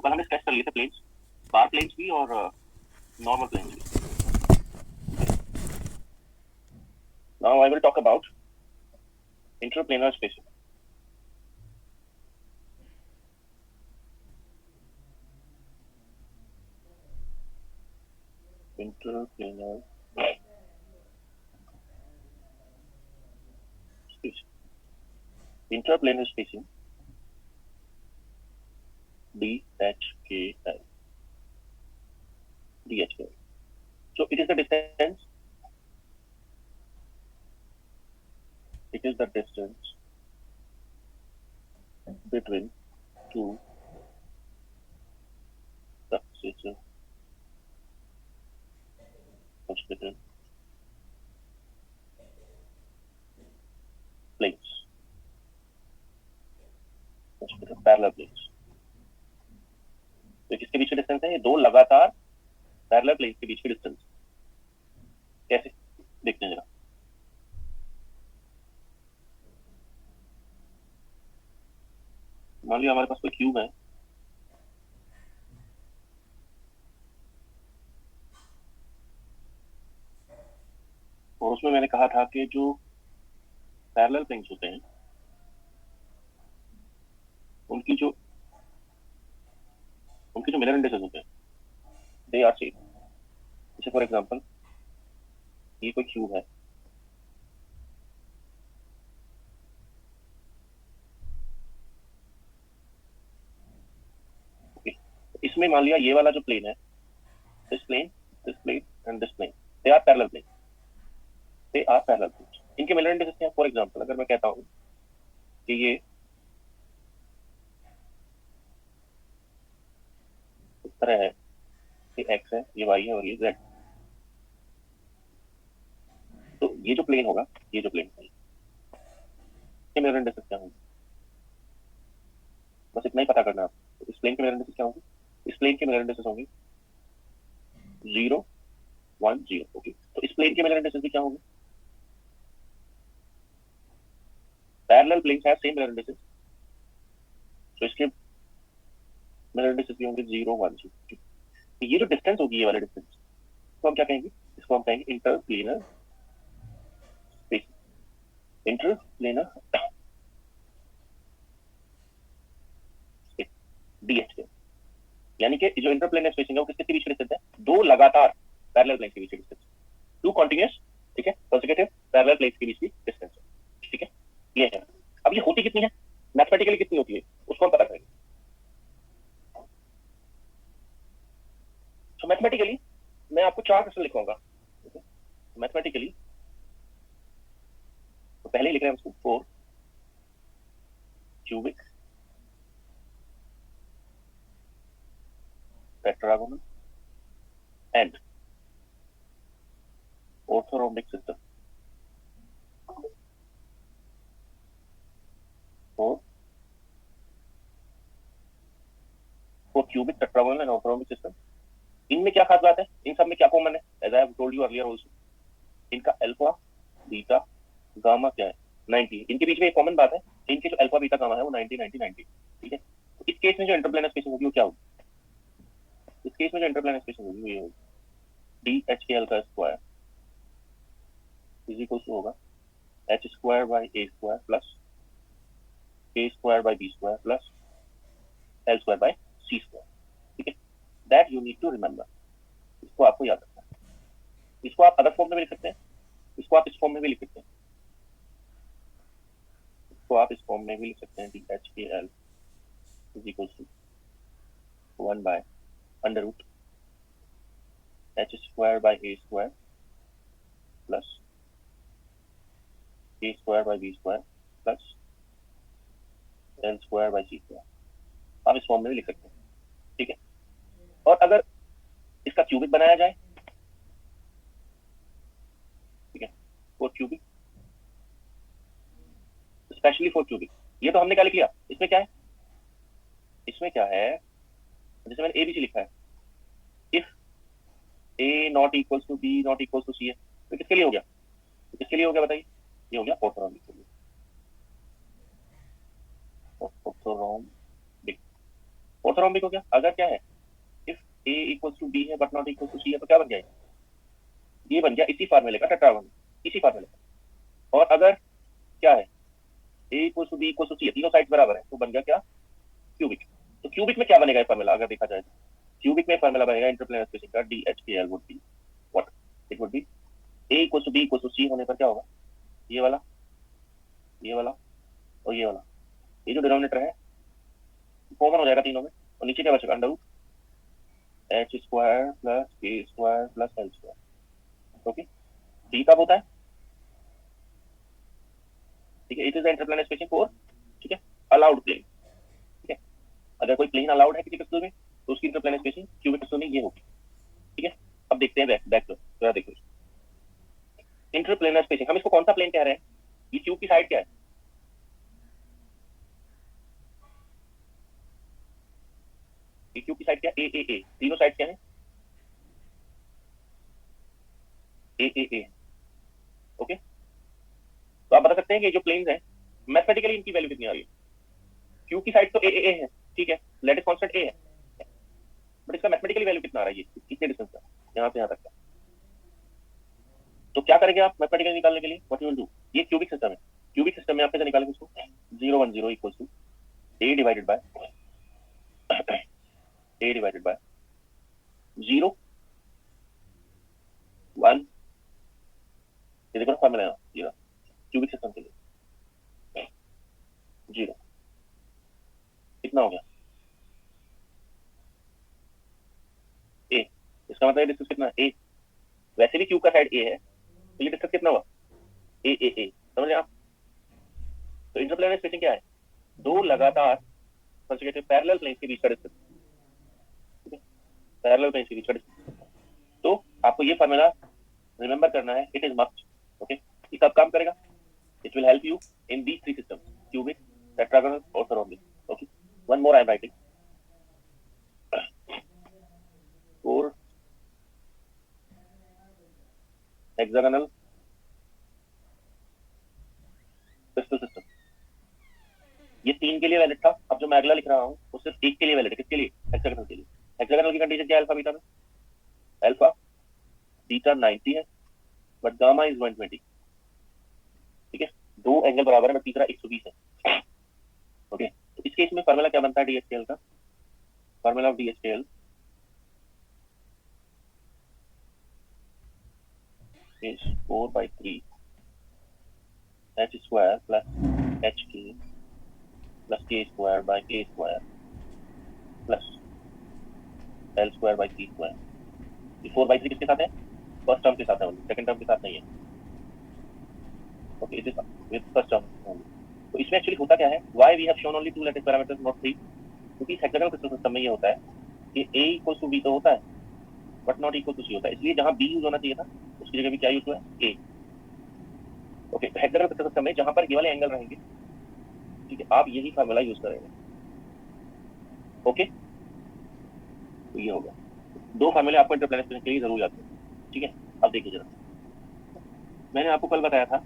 कल हमने स्केच कर लिए थे प्लेन्स, बार प्लेन्स भी और नॉर्मल प्लेन्स भी. Now I will talk about interplanar spacing. Interplanar spacing. Interplanar spacing, DHKL. DHKL. So it is the distance. It is the distance between two successive hospital planes. Hospital parallel planes. तो किसके बीच की distance है? ये दो लगातार parallel planes के बीच की distance. कैसे देखते हैं जरा. मान लिया हमारे पास कोई क्यूब है और उसमें मैंने कहा था कि जो पैरेलल प्लेन्स होते हैं उनकी जो मिरर इंडिसेस होते हैं दे आर सेम. जैसे फॉर एग्जांपल ये कोई क्यूब है, इसमें मान लिया ये वाला जो प्लेन है, this plane and this plane, they are parallel plane. They are parallel plane. इनके मिरर इंडिसेस क्या है? फॉर एग्जांपल अगर मैं कहता हूं कि ये इस तरह है, ये x है, ये y है और ये z. तो ये जो प्लेन होगा, ये जो प्लेन है, ये मिरर इंडिसेस क्या होंगे? बस इतना ही पता करना है आपको. इस प्लेन के मिरर इंडिसेस क्या होंगे? इस प्लेन के मिरर इंडिसेस होंगे 0 1 0. ओके, तो इस प्लेन के मिरर इंडिसेस भी क्या होंगे? Parallel planes have same Miller indices, तो इसके मिरर इंडिसेस भी होंगे 0 1 0. तो ये जो डिस्टेंस होगी, ये वाला डिस्टेंस, तो हम क्या कहेंगे? इसको हम कहेंगे इंटरप्लेनर स्पेसिंग. Interplanar DHK. यानी कि जो इंटरप्लेनर स्पेसिंग है वो किसके बीच की डिस्टेंस है? दो लगातार पैरेलल प्लेन्स के बीच की डिस्टेंस. टू कॉन्टिन्यूअस, ठीक है, कॉन्सेक्यूटिव पैरेलल प्लेन्स के बीच की डिस्टेंस है. ठीक है, ये है. अब ये होती कितनी है? मैथमेटिकली कितनी होती है उसको हम पता करेंगे. तो मैथमेटिकली मैं आपको 4 क्वेश्चन लिखवाऊंगा. मैथमेटिकली तो पहले ही लिख रहे हैं उसको 4 cubic tetragonal and orthorhombic system. 4 cubic tetragonal and orthorhombic system. इनमें क्या खास बात है? इन सब में क्या कॉमन है? As I have told you earlier also, इनका अल्फा बीटा गामा क्या है? 90. इनके बीच में एक कॉमन बात है, इनके जो अल्फा बीटा गामा है वो 90 90 90. ठीक है, तो इस केस में जो इंटरप्लेनर स्पेसिंग होगी वो क्या होगी? इस केस में जो इंटरप्लेनर स्पेसिंग होगी वो ये होगी DHKL का स्क्वायर इज इक्वल टू होगा h square by a square plus a square by b square plus l square by c square. ठीक है, that you need to remember. इसको आपको याद रखना है. इसको आप अदर फॉर्म में भी लिख सकते हैं, इसको आप इस फॉर्म में भी लिख सकते हैं, इसको आप इस फॉर्म में भी लिख सकते हैं. DHKL is equal to 1 by under root h square by a square plus a square by b square plus l square by c square. आप इस फॉर्म में भी लिख सकते हैं. ठीक है, और अगर इसका क्यूबिक बनाया जाए, ठीक है, 4 क्यूबिक, स्पेशली 4 क्यूबिक. ये तो हमने क्या लिख लिया? इसमें क्या है? इसमें क्या है? जैसे मैंने ABC लिखा है, if A not equals to B not equals to C है, तो किसके लिए हो गया? किसके लिए हो गया बताइए? ये हो गया ऑर्थोरॉम्बिक के लिए. ऑर्थोरॉम्बिक ऑर्थोरोम्बिक हो गया। अगर क्या है, if A equal to B है बट नॉट इक्वल टू सी है, तो क्या बन गया, ये बन गया इसी फार्मूले का टेट्रागोन, इसी फार्मूले का। और अगर क्या है, a equal to b equal to सी है, तीनों साइड बराबर है, तो बन गया क्या, क्यूबिक। तो क्यूबिक में क्या बनेगा ये फार्मूला, अगर देखा जाए तो क्यूबिक में फार्मूला बनेगा इंटरप्लेनर स्पेसिंग का, DHKL would be what, it would be a equal to b equal to c होने पर क्या होगा, ये वाला, ये वाला और ये वाला, ये जो डिनोमिनेटर है कॉमन हो जाएगा तीनों में, और नीचे क्या बचेगा, under root h square plus k square plus l square. Okay, d कब होता है, ठीक है, it is the interplanar spacing for, ठीक है, अलाउड प्लेन, ठीक है, अगर कोई प्लेन अलाउड है किसी क्रिस्टल में तो उसकी इंटरप्लेनर स्पेसिंग क्यूबिक क्रिस्टल में ये होगी, ठीक है। अब देखते हैं बैक तो जरा देखो इंटरप्लेनर स्पेसिंग, हम इसको कौन सा प्लेन कह रहे हैं, ये क्यूब की साइड क्या है, ये क्यूब की साइड क्या है, ए, तीनों साइड क्या है, ए। ओके, तो आप बता सकते हैं कि जो प्लेन्स हैं मैथमेटिकली इनकी वैल्यू कितनी आ रही है, क्यू की साइड तो ए है, ठीक है, लेट इज कांस्टेंट ए है, बट इसका मैथमेटिकली वैल्यू कितना आ रहा है, ये कितने डिस्टेंस का, यहाँ से यहाँ तक का। तो क्या करेंगे आप मैथमेटिकली निकालने के लिए, व्हाट यू विल डू, ये क्यूबिक सिस्टम है, क्यूबिक सिस्टम में आप कैसे निकालेंगे उसको, 0 1 0 equal to A divided by 0 1, ये देखो ना फॉर्मूला है ये क्यूबिक सिस्टम के लिए, 0 कितना हो गया ए, इसका मतलब डिस्टेंस कितना ए, वैसे भी क्यूब का साइड ए है, तो ये डिस्टेंस कितना हुआ, ए, समझ आप। तो इंटरप्लेनर स्पेसिंग क्या है, दो लगातार कंसेक्यूटिव पैरेलल प्लेन्स के बीच का डिस्टेंस, ठीक है, पैरेलल प्लेन्स के बीच का डिस्टेंस। तो आपको ये फार्मूला रिमेंबर करना है, इट इज मस्ट, ओके। ये कब काम करेगा, it will help you in these three systems, cubic, tetragonal, orthorhombic. Okay, one more I am writing for hexagonal crystal system, ये 3 के लिए वैलिड था, अब जो मैं अगला लिख रहा हूँ वो सिर्फ 1 के लिए वैलिड है, किसके लिए, हेक्सागोनल के लिए। हेक्सागोनल की कंडीशन क्या है अल्फा बीटा में, अल्फा बीटा 90 है बट गामा इज 120, ठीक है, दो एंगल बराबर है बट तीसरा 120 है। ओके, तो इस केस में फार्मूला क्या बनता है DHKL का, formula of DHKL is 4/3 h square plus hk plus k square by k square plus l square by c square। ये 4/3 किसके साथ है, फर्स्ट टर्म के साथ है, सेकंड टर्म के साथ नहीं है। Okay, it is with first term only. तो इसमें एक्चुअली होता क्या है, why we have shown only 2 lattice parameters not 3, क्योंकि हेक्सागोनल क्रिस्टल सिस्टम में ये होता है कि a इक्वल टू b तो होता है but not equal to c होता है, इसलिए जहां b यूज होना चाहिए था उसकी जगह भी क्या यूज हुआ है, a। ओके, तो हेक्सागोनल क्रिस्टल सिस्टम में जहां पर ये वाले एंगल रहेंगे, ठीक है, आप यही फार्मूला यूज करेंगे। ओके, तो ये होगा, दो फार्मूले आपको इंटरप्लेनर स्पेसिंग के लिए जरूर याद रखना, ठीक है। अब देखिए जरा, मैंने आपको कल बताया था,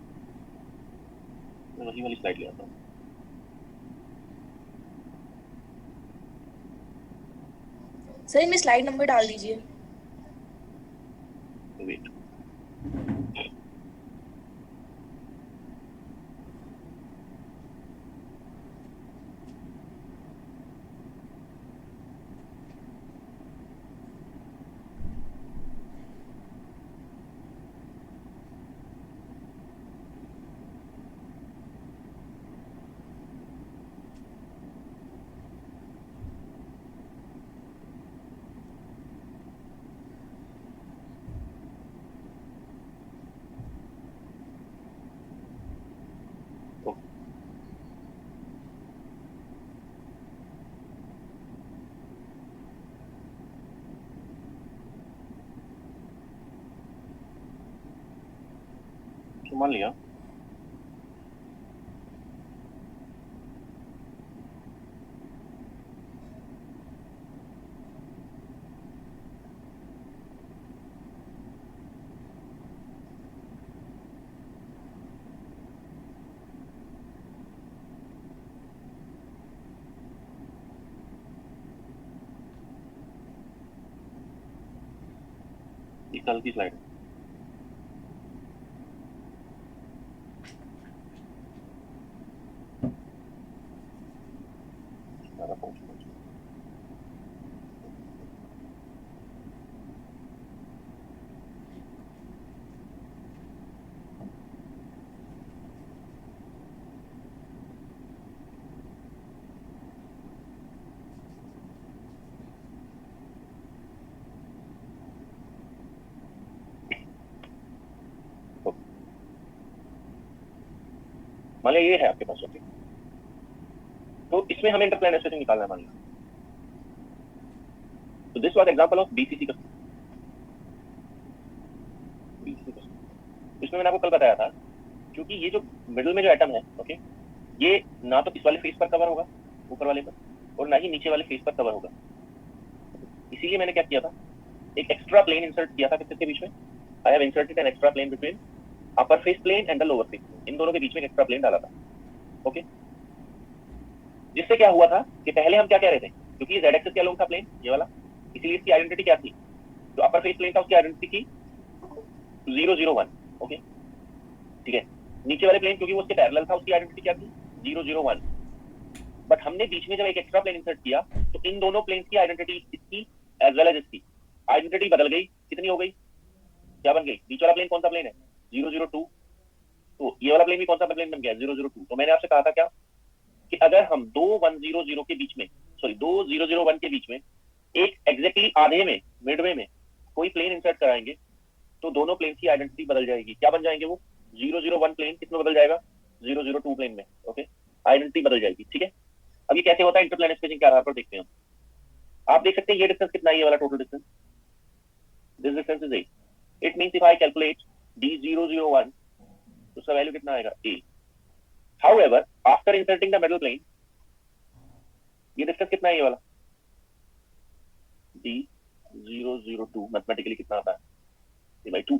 मैं वही वाली स्लाइड ले आता हूँ, सर इनमें स्लाइड नंबर डाल दीजिए। वेट, तो मान लिया कल की स्लाइड मान लिया ये है आपके पास। ओके, तो इसमें हमें इंटरप्लेनर स्पेसिंग निकालना है मान लिया। तो this was example of BCC का। इसमें मैंने आपको कल बताया था, क्योंकि ये जो मिडिल में जो एटम है, ओके, ये ना तो इस वाले फेस पर कवर होगा ऊपर वाले पर, और ना ही नीचे वाले फेस पर कवर होगा। इसीलिए मैंने क्या किया था, एक एक्स्ट्रा प्लेन इंसर्ट किया था किसके बीच में। I have inserted an extra plane between upper face plane and the lower face plane. इन दोनों के बीच में एक एक्स्ट्रा प्लेन डाला था। ओके, जिससे क्या हुआ था कि पहले हम क्या कह रहे थे, क्योंकि जेड एक्सिस के अलोंग था प्लेन ये वाला, इसीलिए इसकी आइडेंटिटी क्या थी, जो अपर फेस प्लेन था उसकी आइडेंटिटी थी 001। ओके, ठीक है। नीचे वाले प्लेन क्योंकि वो उसके पैरेलल था, उसकी आइडेंटिटी क्या थी 001। बट हमने बीच में जब एक एक्स्ट्रा प्लेन इंसर्ट किया तो इन दोनों प्लेन्स की आइडेंटिटी इसकी एज वेल एज इसकी आइडेंटिटी बदल गई। कितनी हो गई, क्या बन गई, बीच वाला प्लेन कौन सा प्लेन है 002, तो ये वाला प्लेन भी कौन सा प्लेन बन गया 002। तो मैंने आपसे कहा था क्या कि अगर हम दो 100 के बीच में, सॉरी 2001 के बीच में एक एग्जैक्टली आधे में मिडवे में कोई प्लेन इंसर्ट कराएंगे तो दोनों प्लेन की आइडेंटिटी बदल जाएगी। क्या बन जाएंगे वो 001 प्लेन किसमें बदल जाएगा 002 प्लेन में। ओके, आइडेंटिटी बदल जाएगी। ठीक है, अब ये कैसे होता है इंटरप्लेनर स्पेसिंग के आधार पर देखते हैं हम। आप देख सकते हैं ये डिस्टेंस कितना है, ये वाला total distance, this distance is 8। It means if I calculate D001 तो उसका वैल्यू कितना आएगा A। However, after inserting the middle plane, ये डिस्टेंस कितना है ये वाला D002 मैथमेटिकली कितना आता है A/2।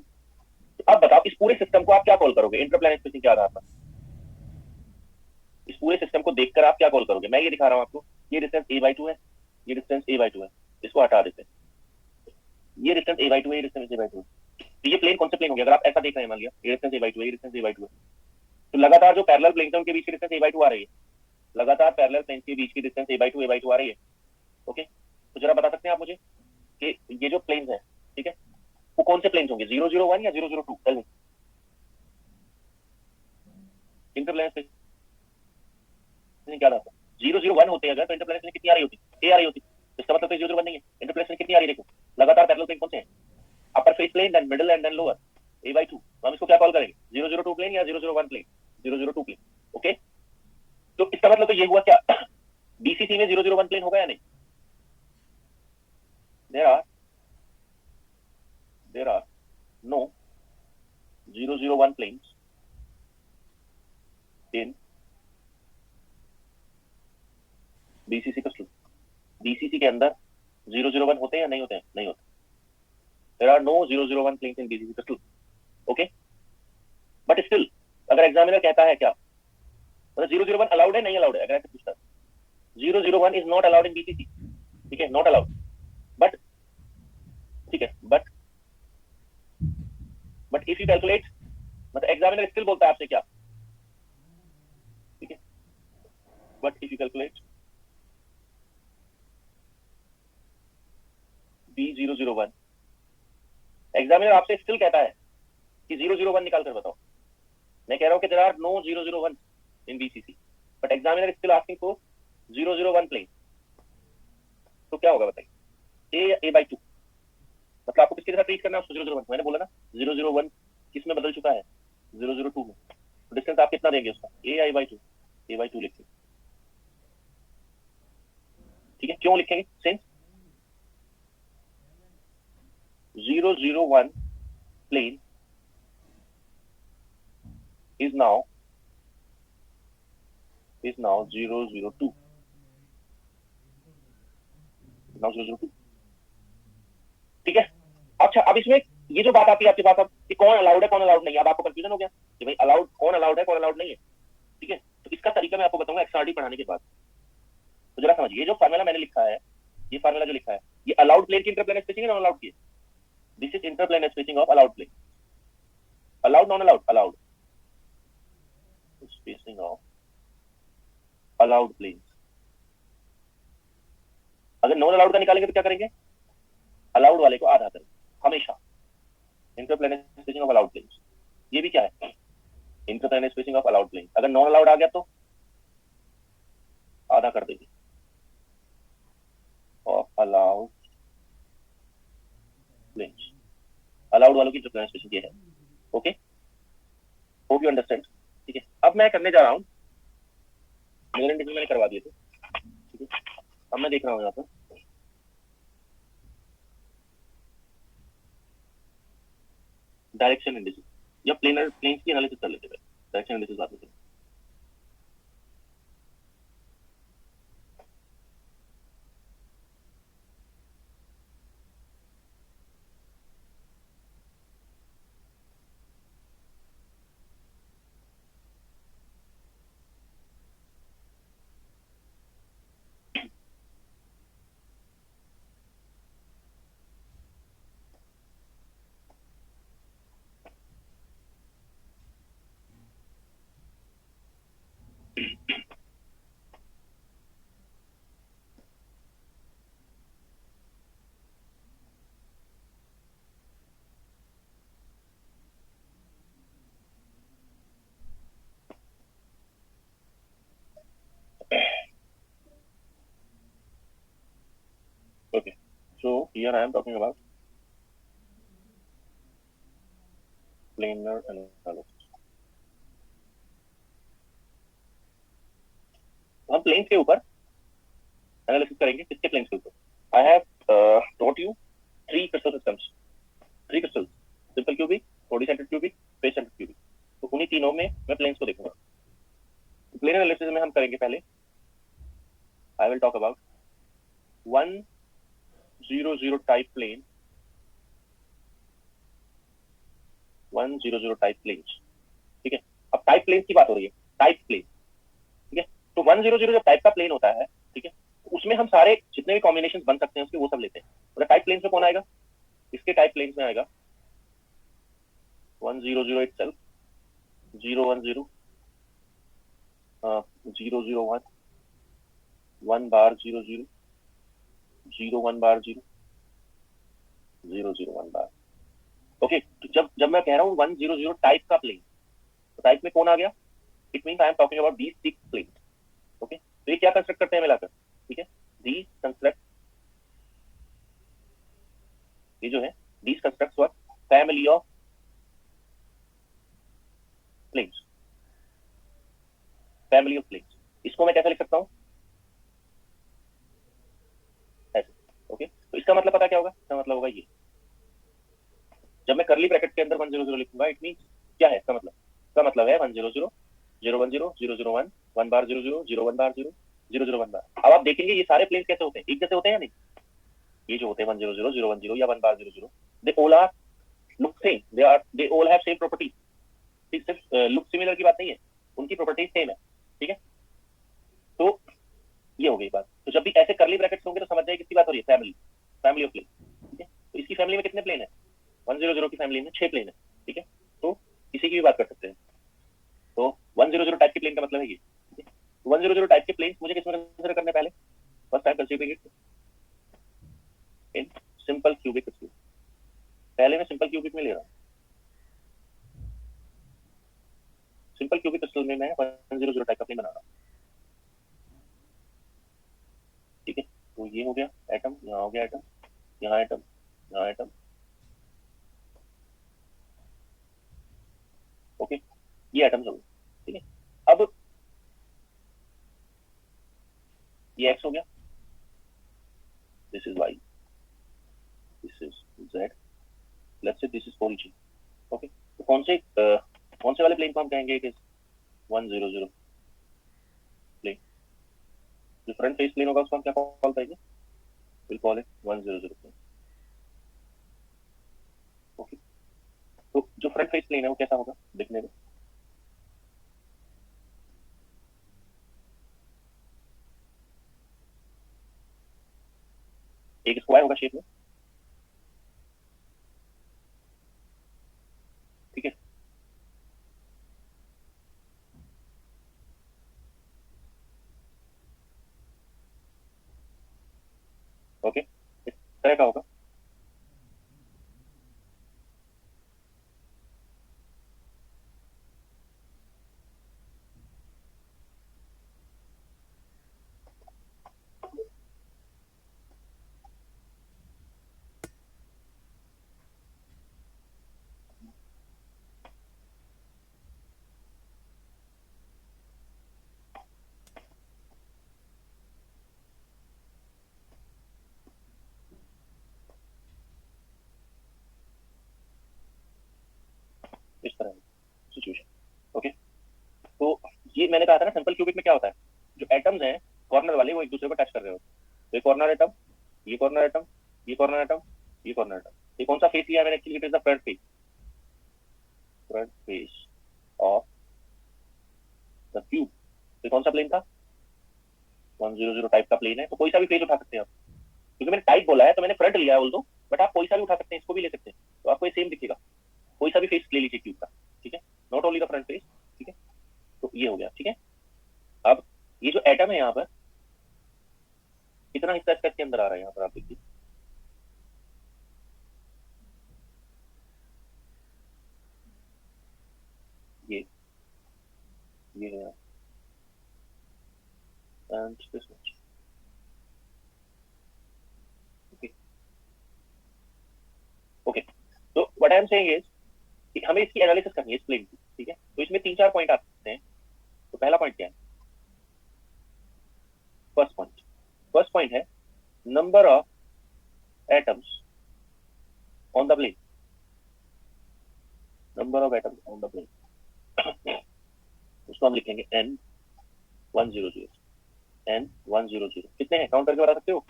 तो अब बताओ इस पूरे सिस्टम को आप क्या कॉल करोगे इंटरप्लेनर स्पेसिंग के आधार पर। इस पूरे सिस्टम को देखकर आप क्या कॉल करोगे, मैं ये दिखा रहा हूं आपको, ये डिस्टेंस A/2 है, ये डिस्टेंस A/2 है, इसको हटा देते हैं। ये डिस्टेंस A/2 है, ये डिस्टेंस A/2 है। तो ये प्लेन कौन से प्लेन हो गया, अगर आप ऐसा देख रहे हैं मान लिया ये डिस्टेंस A/2 है, ये डिस्टेंस A/2 है, तो लगातार जो पैरेलल प्लेन है उनके बीच की डिस्टेंस A/2 आ रही है, लगातार पैरेलल प्लेन के बीच की डिस्टेंस A/2 आ रही है। ओके, तो जरा बता सकते हैं आप मुझे कि ये जो प्लेन्स है, ठीक है, वो कौन से प्लेन्स होंगे 001 या 002। टेल मी, इंटरप्लेनर स्पेसिंग क्या था 001 होते अगर तो इंटरप्लेनर स्पेसिंग कितनी आ रही होती, A आ रही होती। इसका मतलब तो 001 नहीं है, इंटरप्लेनर स्पेसिंग कितनी आ रही है देखो, लगातार पैरेलल प्लेन कौन से हैं, upper face plane then middle and then lower A/2। तो हम इसको क्या कॉल करेंगे 002 प्लेन या 001 प्लेन, 002 प्लेन। ओके, तो इसका मतलब तो ये हुआ क्या बीसीसी में 001 प्लेन होगा या नहीं। there are no 001 planes in BCC crystal. BCC के अंदर 001 होते हैं या नहीं होते हैं, नहीं होते। there are no 001 planes in BCC crystal. Okay, but still अगर एग्जामिनर कहता है क्या मतलब 001 अलाउड है नहीं अलाउड है, अगर ऐसे पूछता है 001 is not allowed in BCC, ठीक है, नॉट अलाउड, बट ठीक है, बट इफ यू कैलकुलेट मतलब एग्जामिनर स्टिल बोलता है आपसे क्या, ठीक है, but if you calculate B001, examiner आपसे स्टिल कहता है कि 001 निकाल कर बताओ। मैं कह रहा हूं कि there are no 001 in BCC, but examiner still asking for 001 plane. तो क्या होगा बताइए, A या A/2, मतलब आपको किसके साथ ट्रीट करना है उसको 001। मैंने बोला ना 001 किस में बदल चुका है 002 में, तो डिस्टेंस आप कितना देंगे उसका A या A/2, A/2 लिखेंगे। ठीक है, क्यों लिखेंगे, since 001 plane is now 002, now 002। ठीक है, अच्छा अब इसमें ये जो बात आती है आपके पास अब कि कौन अलाउड है कौन अलाउड नहीं है, अब आपको कंफ्यूजन हो गया कि भाई अलाउड कौन अलाउड है कौन अलाउड नहीं है। ठीक है, तो इसका तरीका मैं आपको बताऊंगा एक्सआरडी पढ़ाने के बाद। तो जरा समझिए, ये जो फार्मूला मैंने लिखा है, ये फार्मूला जो लिखा है ये अलाउड प्लेन की इंटरप्लेनर स्पेसिंग है नॉन अलाउड की है, this is interplanar spacing of allowed plane. Allowed non allowed allowed spacing of allowed plane. अगर नॉन अलाउड का निकालेंगे तो क्या करेंगे, अलाउड वाले को आधा करेंगे हमेशा. Interplanar spacing of allowed plane, ये भी क्या है, interplanar spacing of allowed plane. अगर नॉन अलाउड आ गया तो आधा कर देंगे ऑफ अलाउड प्लेन्स. अलाउड वालों की इंटरप्लेनर स्पेसिंग ये है. Okay, hope you understand. ठीक है, अब मैं करने जा रहा हूँ, मेजर इंडिसेस मैंने करवा दिए थे. ठीक है, अब मैं देख रहा हूँ यहाँ पर डायरेक्शन इंडिसेस या प्लेनर प्लेन्स की एनालिसिस कर लेते हैं. डायरेक्शन इंडिसेस बात करते हैं. Okay, so here I am talking about planar analysis. हम प्लेन्स के ऊपर एनालिसिस करेंगे. किसके प्लेन्स के ऊपर? I have taught you 3 crystal systems, 3 crystals, simple cubic, body centred cubic, face centred cubic. तो उन्हीं तीनों में मैं प्लेन्स को देखूंगा. प्लेन एनालिसिस में हम करेंगे पहले, I will talk about 100 type plane, 100 type planes. ठीक है, अब टाइप प्लेन्स की बात हो रही है, टाइप प्लेन. ठीक है, तो 100 जब टाइप का प्लेन होता है, ठीक है, तो उसमें हम सारे जितने भी कॉम्बिनेशन बन सकते हैं उसके वो सब लेते हैं. मतलब टाइप प्लेन्स में कौन आएगा, इसके टाइप प्लेन्स में आएगा 100 itself, 010, 001, 1 bar 00, 01 bar 0, 001 bar. Okay, तो जब मैं कह रहा हूँ 100 टाइप का प्लेन, तो टाइप में कौन आ गया, it means I am talking about these 6 plane. Okay, तो ये क्या कंस्ट्रक्ट करते हैं मिलाकर. ठीक है, दीज कंस्ट्रक्ट, ये जो है these constructs what, family of planes, family of planes. इसको मैं कैसे लिख सकता हूँ, ऐसे. ओके, तो इसका मतलब पता क्या होगा, इसका मतलब होगा ये. जब मैं करली ब्रैकेट के अंदर 100 लिखूंगा, इट मीन्स क्या है इसका मतलब, इसका मतलब है 100, 010, 001, 1 बार 00, 01 बार 0, 001 बार. अब आप देखेंगे ये सारे प्लेन्स कैसे होते हैं, एक जैसे होते हैं या नहीं. ये जो होते हैं 100, 010 या 1 bar 00, they all are look same, they all have same properties. सिर्फ लुक सिमिलर की बात नहीं है, उनकी प्रॉपर्टीज सेम है. ठीक है, तो ये हो गई बात. तो जब भी ऐसे करली ब्रैकेट्स होंगे तो समझ जाइए किसकी बात हो रही है, फैमिली, फैमिली ऑफ प्लेन. ठीक है, तो इसकी फैमिली में कितने प्लेन है, 100 की फैमिली में 6 प्लेन है. ठीक है, तो इसी की भी बात कर सकते हैं. तो 100 टाइप के प्लेन का मतलब है ये. 100 टाइप के प्लेन मुझे किसमें कंसीडर करने, पहले first time considering it in simple cubic crystal. पहले मैं सिंपल क्यूबिक में ले रहा हूँ. सिंपल क्यूबिक क्रिस्टल में मैं 100 टाइप का प्लेन बना रहा हूँ. ठीक है, तो ये हो गया एटम, यहाँ हो गया एटम, यहाँ एटम, यहाँ एटम. ओके, ये एटम्स हो गए. ठीक है, अब ये एक्स हो गया, this is Y, this is Z, let's say this is origin. Okay, तो कौन से वाले प्लेन को हम कहेंगे, इट इज 100 प्लेन. जो फ्रंट फेस प्लेन होगा उसको हम क्या कॉल करेंगे, will call it 100 plane. Okay, तो जो फ्रंट फेस प्लेन है वो कैसा होगा दिखने में, एक स्क्वायर होगा शेप में. तरह का होगा। इस तरह सिचुएशन। ओके, तो ये मैंने कहा था ना सिंपल क्यूबिक में क्या होता है, जो एटम्स हैं कॉर्नर वाले वो एक दूसरे को टच कर रहे होते हैं। तो ये कॉर्नर एटम, ये कॉर्नर एटम, ये कॉर्नर एटम, ये कॉर्नर एटम। ये कौन सा फेस लिया है मैंने actually, it is the front face of the cube. ये कौन सा प्लेन था, 100 टाइप का प्लेन है। तो कोई सा भी फेस उठा सकते हैं आप, क्योंकि मैंने टाइप बोला है तो मैंने फ्रंट लिया है बोल दो, बट आप कोई सा भी उठा सकते हैं, इसको भी ले सकते हैं, तो आपको ये सेम दिखेगा। कोई सा भी फेस ले लीजिए क्यूब का, ठीक है, not only the front face, ठीक है। तो ये हो गया, ठीक है। अब ये जो एटम है यहाँ पर कितना हिस्सा इसके अंदर आ रहा है, यहाँ पर आप देखिए, ये है and this much. Okay okay, तो what I am saying is कि हमें इसकी एनालिसिस करनी है इस प्लेन की, ठीक है। तो इसमें 3-4 पॉइंट आते हैं। तो पहला पॉइंट क्या है, फर्स्ट पॉइंट है number of atoms on the plane, number of atoms on the plane. उसको हम लिखेंगे n100, n100 कितने हैं काउंट करके बता सकते हो।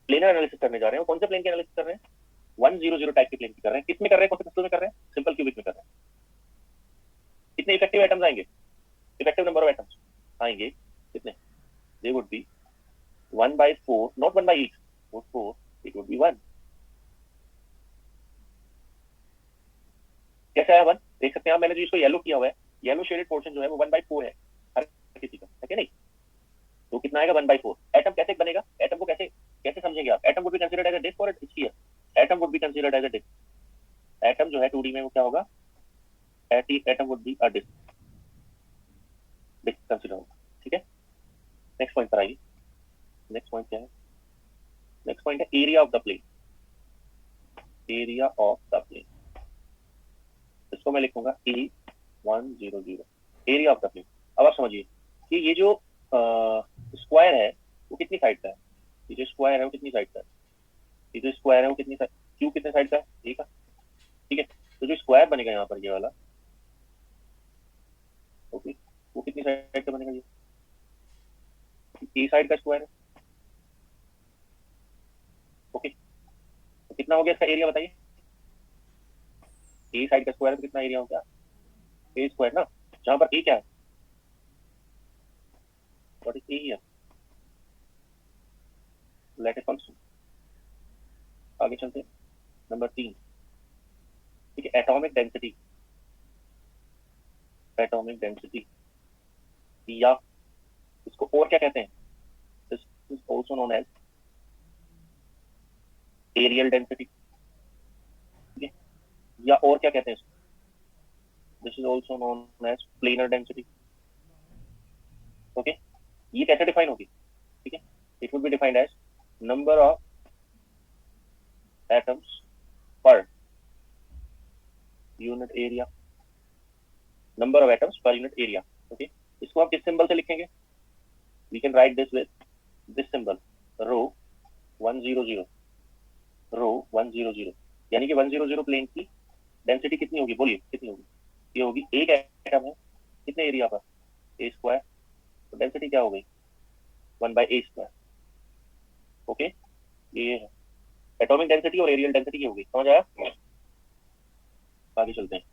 प्लेनर एनालिसिस करने जा रहे हैं, कौन से प्लेन की एनालिसिस कर रहे हैं, 100 टाइप के प्लेन की कर रहे हैं। किस में कर रहे हैं, कौन से क्रिस्टल में कर रहे हैं, सिंपल क्यूबिक में कर रहे हैं। कितने इफेक्टिव एटम्स आएंगे, इफेक्टिव नंबर ऑफ एटम्स आएंगे कितने, they would be 1/4, not 1/8, 4, it would B 1। कैसे आया 1, देख सकते हैं आप, मैंने जो इसको येलो किया हुआ है, येलो शेडेड पोर्शन जो है वो 1/4 है हर किसी का, है कि नहीं। तो कितना आएगा 1/4। एटम कैसे बनेगा, एटम को कैसे कैसे समझेंगे आप, atom would be considered as a disc और it's here. Atom would be considered as a disc, atom जो है 2D में वो क्या होगा, atom would be a disc, disc consider होगा, ठीक है। नेक्स्ट पॉइंट पर आइए, नेक्स्ट पॉइंट क्या है, नेक्स्ट पॉइंट है area of the plane, area of the plane. इसको मैं लिखूंगा E100, area of the plane. अब आप समझिए कि ये जो स्क्वायर है वो कितनी साइड का है, ये जो स्क्वायर है वो कितनी साइड का है, ये जो स्क्वायर है वो कितनी साइड, क्यू कितने साइड का है, एक का, ठीक है। तो जो स्क्वायर बनेगा यहाँ पर ये वाला, ओके, वो कितनी साइड का बनेगा, ये ए साइड का स्क्वायर है, ओके। तो कितना हो गया इसका एरिया बताइए, ए साइड का स्क्वायर है तो कितना एरिया हो गया, ए स्क्वायर ना, जहां पर ए क्या है, what is a here, let it function. आगे चलते हैं, नंबर 3, ठीक है, एटॉमिक डेंसिटी, एटॉमिक डेंसिटी, या इसको और क्या कहते हैं, this is also known as areal density, ठीक है, या और क्या कहते हैं इसको, this is also known as planar density, okay. ये कैसे डिफाइन होगी, ठीक है, it would be defined as number of atoms per unit area, number of atoms per unit area, okay. इसको आप किस सिंबल से लिखेंगे, we can write this with this symbol, rho 100, rho 100, यानी कि 100 प्लेन की डेंसिटी कितनी होगी, बोलिए कितनी होगी, ये होगी, एक एटम है कितने एरिया पर, ए स्क्वायर, तो डेंसिटी क्या हो गई 1/a², ओके। ये है एटॉमिक डेंसिटी और एरियल डेंसिटी की हो गई, समझ आया। आगे चलते हैं,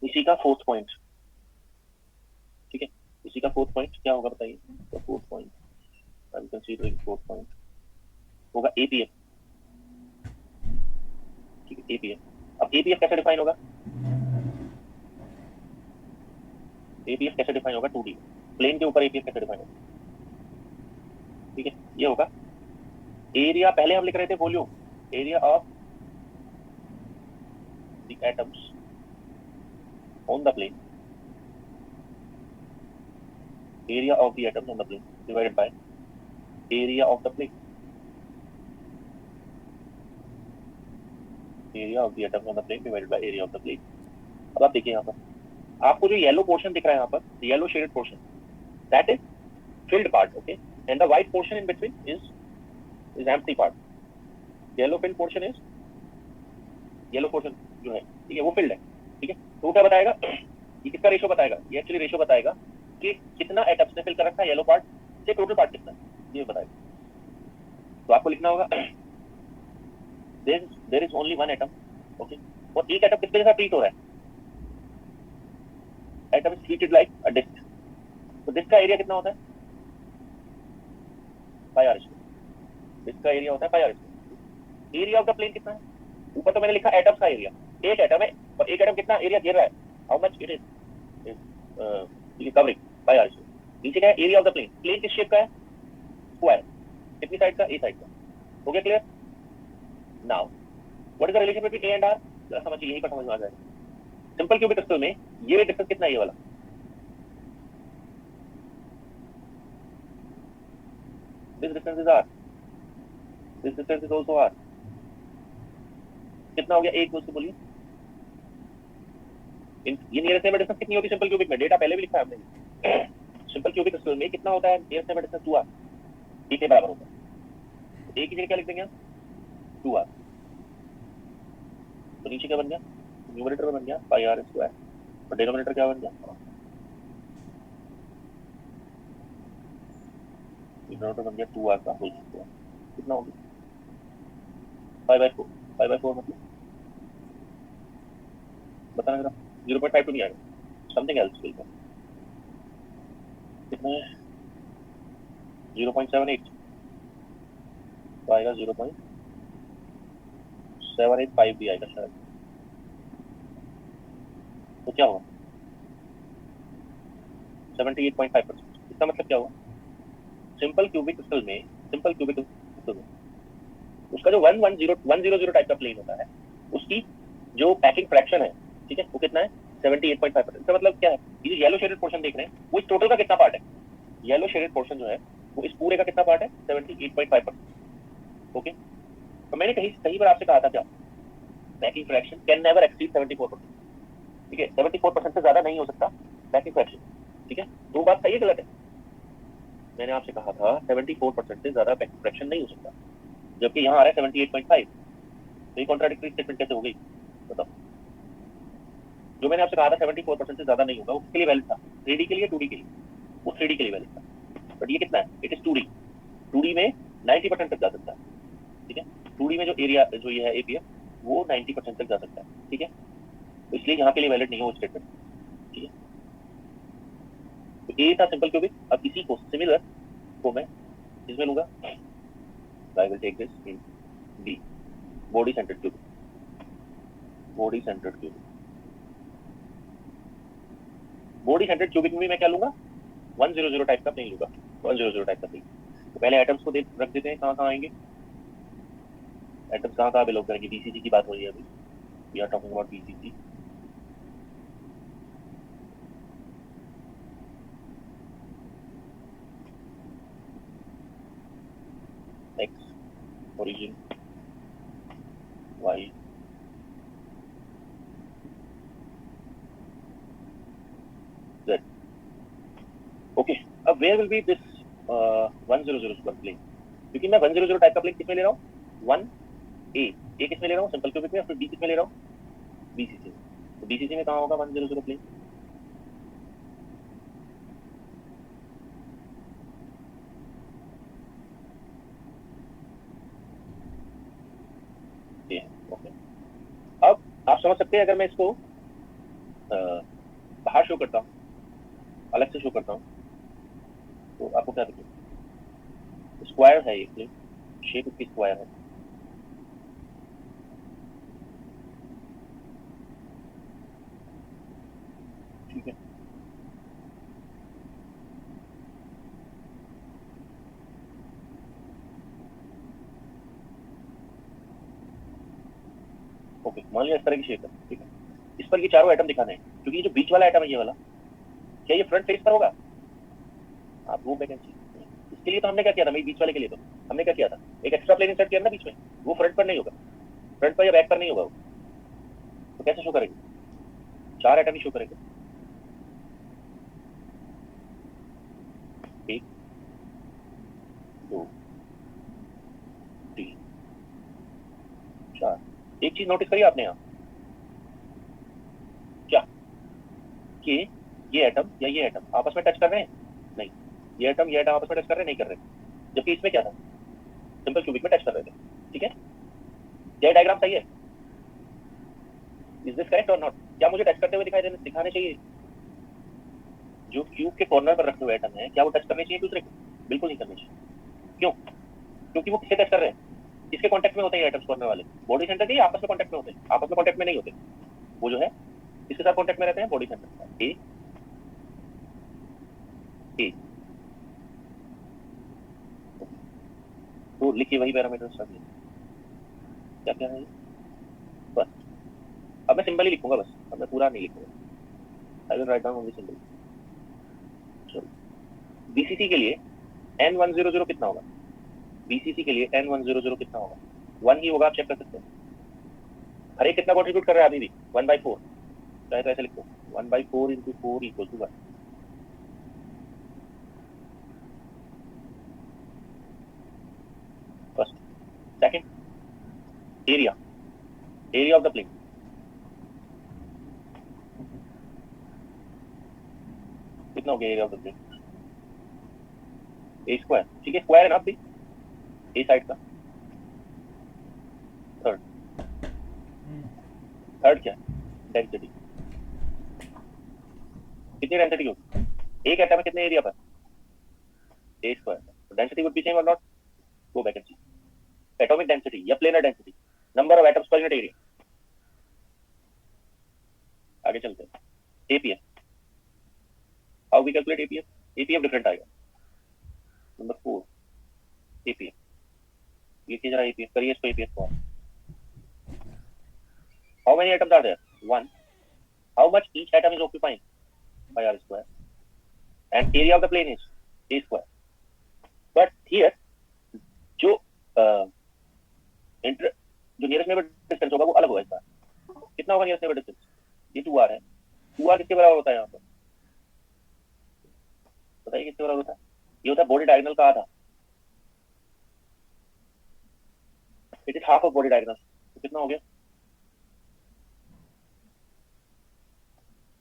इसी का फोर्थ पॉइंट, ठीक है, इसी का फोर्थ पॉइंट क्या होगा बताइए, तो fourth point I am considering fourth point होगा एपीएफ, ठीक है, एपीएफ। अब एपीएफ कैसे डिफाइन होगा, एपीएफ कैसे डिफाइन होगा 2D प्लेन के ऊपर एपीएफ कैसे डिफाइन होगा, ठीक है, ये होगा एरिया पहले हम लिख रहे थे volume, area of the atoms on the plane, area of the atoms on the plane divided by area of the plane, area of the atoms on the plane divided by area of the plane. अब आप देखिए यहाँ पर आपको जो yellow portion दिख रहा है यहाँ पर, yellow shaded portion, that is filled part, okay, and the white portion in between is empty part. Yellow filled portion is, yellow portion जो है ठीक है वो filled है, ठीक है। तो क्या बताएगा, ये किसका रेशो बताएगा, ये एक्चुअली रेशो बताएगा कि कितना एटम्स ने फिल कर रखा है येलो पार्ट से टोटल पार्ट कितना है, ये बताएगा। तो आपको लिखना होगा there is only one atom, okay, और एक एटम कितने के साथ ट्रीट हो रहा है, atom is treated like a disc. तो डिस्क का एरिया कितना होता है, पाई आर स्क्वायर, इसका एरिया होता है pi are square. Area of the plane कितना है, ऊपर तो मैंने लिखा एटम्स का एरिया, एक एटम है और एक एटम कितना एरिया घेर रहा है, how much it is covering, pi are square. नीचे क्या है, area of the plane, plane किस शेप का है, स्क्वायर, कितनी साइड का, ए साइड का, हो गया clear. Now what is the relation between A and R, जरा समझिए, यही पर समझ में आ जाएगा। सिंपल क्यूबिक क्रिस्टल में ये डिस्टेंस कितना है, ये वाला, this distance is r, this distance is also r, कितना हो गया, एक, दो से बोलिए। ये नियरेस्ट नेबर डिस्टेंस कितनी होती है सिंपल क्यूबिक में, डेटा पहले भी लिखा है हमने। सिंपल क्यूबिक क्रिस्टल में कितना होता है नियरेस्ट नेबर डिस्टेंस, 2r, ए के बराबर होता है। तो ए की जगह क्या लिख देंगे, 2r, तो नीचे क्या बन गया, न्यूमरेटर में बन गया पाई आर स्क्वायर, और डिनोमिनेटर क्या बन गया, डिनोमिनेटर बन गया 2r का होल स्क्वायर, कितना हो गया 5/4, 5/4 मतलब बताना जरा, 0.52 नहीं आएगा, समथिंग एल्स बिल्कुल, कितना है 0.78, तो आएगा 0.785 भी आएगा शायद। तो क्या हुआ 78.5%, इसका मतलब क्या हुआ, सिंपल क्यूबिक क्रिस्टल में, सिंपल क्यूबिक क्रिस्टल में उसका जो 100 टाइप का प्लेन होता है, उसकी जो पैकिंग फ्रैक्शन है, ठीक है, वो कितना है 78.5%। इसका मतलब क्या है, ये जो येलो शेडेड पोर्शन देख रहे हैं वो इस टोटल का कितना पार्ट है, येलो शेडेड पोर्शन जो है वो इस पूरे का कितना पार्ट है, 78.5%, ओके। तो मैंने कहीं पर आपसे कहा था क्या, packing fraction can never exceed 74%, ठीक है, 74% से ज्यादा नहीं हो सकता पैकिंग फ्रैक्शन, ठीक है। तो बात सही है गलत है, मैंने आपसे कहा था 74% से ज्यादा पैकिंग फ्रैक्शन नहीं हो सकता, जबकि यहाँ आ रहा है 78.5, तो ये कॉन्ट्राडिक्टरी स्टेटमेंट कैसे हो गई बताओ। जो मैंने आपसे कहा था 74% से ज्यादा नहीं होगा, वो किसके लिए वैलिड था, 3D के लिए, 2D के लिए, वो 3D के लिए वैलिड था, बट ये कितना है, इट इज 2D, 2D में 90% तक जा सकता है, ठीक है, 2D में जो एरिया जो ये है एपीएफ वो 90% तक जा सकता है, ठीक है, तो इसलिए यहाँ के लिए वैलिड नहीं हो स्टेटमेंट, ठीक है। तो ए था सिंपल क्यूबिक, अब इसी को सिमिलर को मैं इसमें लूंगा, I will take this in B, body centered cubic, body centered cubic, body centered cubic में मैं क्या लूंगा, 100 टाइप का नहीं लूंगा, 100 टाइप का नहीं। तो पहले एटम्स को रख देते हैं, कहाँ आएंगे एटम्स, कहाँ बिलोंग करेंगे, बीसीजी की बात हो रही है अभी, we are talking about BCC. X origin, y, z, ओके। अब where will be this 100 square plane, क्योंकि मैं 100 टाइप का प्लेन किसमें ले रहा हूँ, 1a, ए किसमें ले रहा हूँ सिंपल क्यूबिक में, फिर बी किसमें ले रहा हूँ, बीसीसी में। तो बीसीसी में कहाँ होगा 100 प्लेन, ये है, ओके। अब आप समझ सकते हैं, अगर मैं इसको बाहर शो करता हूँ, अलग से शो करता हूँ, तो आपको क्या दिखेगा, स्क्वायर है ये प्लेन, शेप इसकी स्क्वायर है, ठीक है। ओके, मान लिया इस तरह की शेप है, ठीक है। इस पर ये चारों एटम दिखाने हैं, क्योंकि ये जो बीच वाला एटम है ये वाला, क्या ये फ्रंट फेस पर होगा? आप वो वैकेंसी, इसके लिए तो हमने क्या किया था, मेरी बीच वाले के लिए तो हमने क्या किया था, एक एक्स्ट्रा प्लेन इंसर्ट किया ना बीच में, वो फ्रंट पर नहीं होगा, फ्रंट पर या बैक पर नहीं होगा वो, तो कैसे शो करेंगे? चार एटम ही शो करेंगे, एक, दो, तीन, चार। एक चीज नोटिस करी आपने यहाँ, क्या कि ये एटम या ये एटम आपस में टच कर रहे हैं? नहीं, ये एटम आपस में टच कर रहे हैं? नहीं कर रहे, जबकि इसमें क्या था, सिंपल क्यूबिक में टच कर रहे थे, ठीक है। क्या डायग्राम सही है? इज दिस करेक्ट और नॉट? क्या मुझे टच करते हुए दिखाने चाहिए? जो क्यूब के कॉर्नर पर रखे हुए एटम है, क्या वो टच करने चाहिए दूसरे को? बिल्कुल नहीं करने चाहिए। क्यों? क्योंकि वो किसे टच कर रहे हैं, किसके कांटेक्ट में होते हैं एटम्स कॉर्नर वाले? बॉडी सेंटर के आपस में कांटेक्ट में होते हैं? आपस में कांटेक्ट में नहीं होते, वो जो है किसके साथ कांटेक्ट में रहते हैं? बॉडी सेंटर के साथ। ए ए, तो लिखिए वही पैरामीटर सभी, क्या क्या है बस। अब मैं सिंबल ही लिखूंगा बस, अब मैं पूरा नहीं लिखूंगा, I will write down only symbol. चलो, बीसीसी के लिए N100 कितना होगा? बीसीसी के लिए N100 कितना होगा? 1 ही होगा, आप चेक कर सकते हैं। हर एक कितना कंट्रीब्यूट कर रहा है अभी भी? 1/4, चाहे तो ऐसे लिखो 1/4 into 4 equal to 1। First, second, area of the plane कितना हो गया? Area of the plane a square, ठीक है, स्क्वायर है ना आप भी, ए साइड का। थर्ड, क्या है? डेंसिटी, कितनी डेंसिटी होगी? एक एटम में कितने एरिया पर? A square, density would be same और not? Go back and see, atomic density या planar density, number of atoms per unit area. आगे चलते हैं, APF, how we calculate APF? APF different आएगा। नंबर 4, एपीएफ, लिखिए जरा APF, करिए इसको एपीएफ को। How many atoms are there? 1। How much each atom is occupying? by r square, and area of the plane is a square. But here जो inter जो nearest neighbour distance होगा वो अलग होगा इस बार। कितना होगा नियरेस्ट नेबर डिस्टेंस? ये 2r है। 2r किसके बराबर होता है यहाँ पर? बताइए किसके बराबर होता है? ये होता है बॉडी डायगोनल का आधा। It is half of body diagonal, तो कितना हो गया?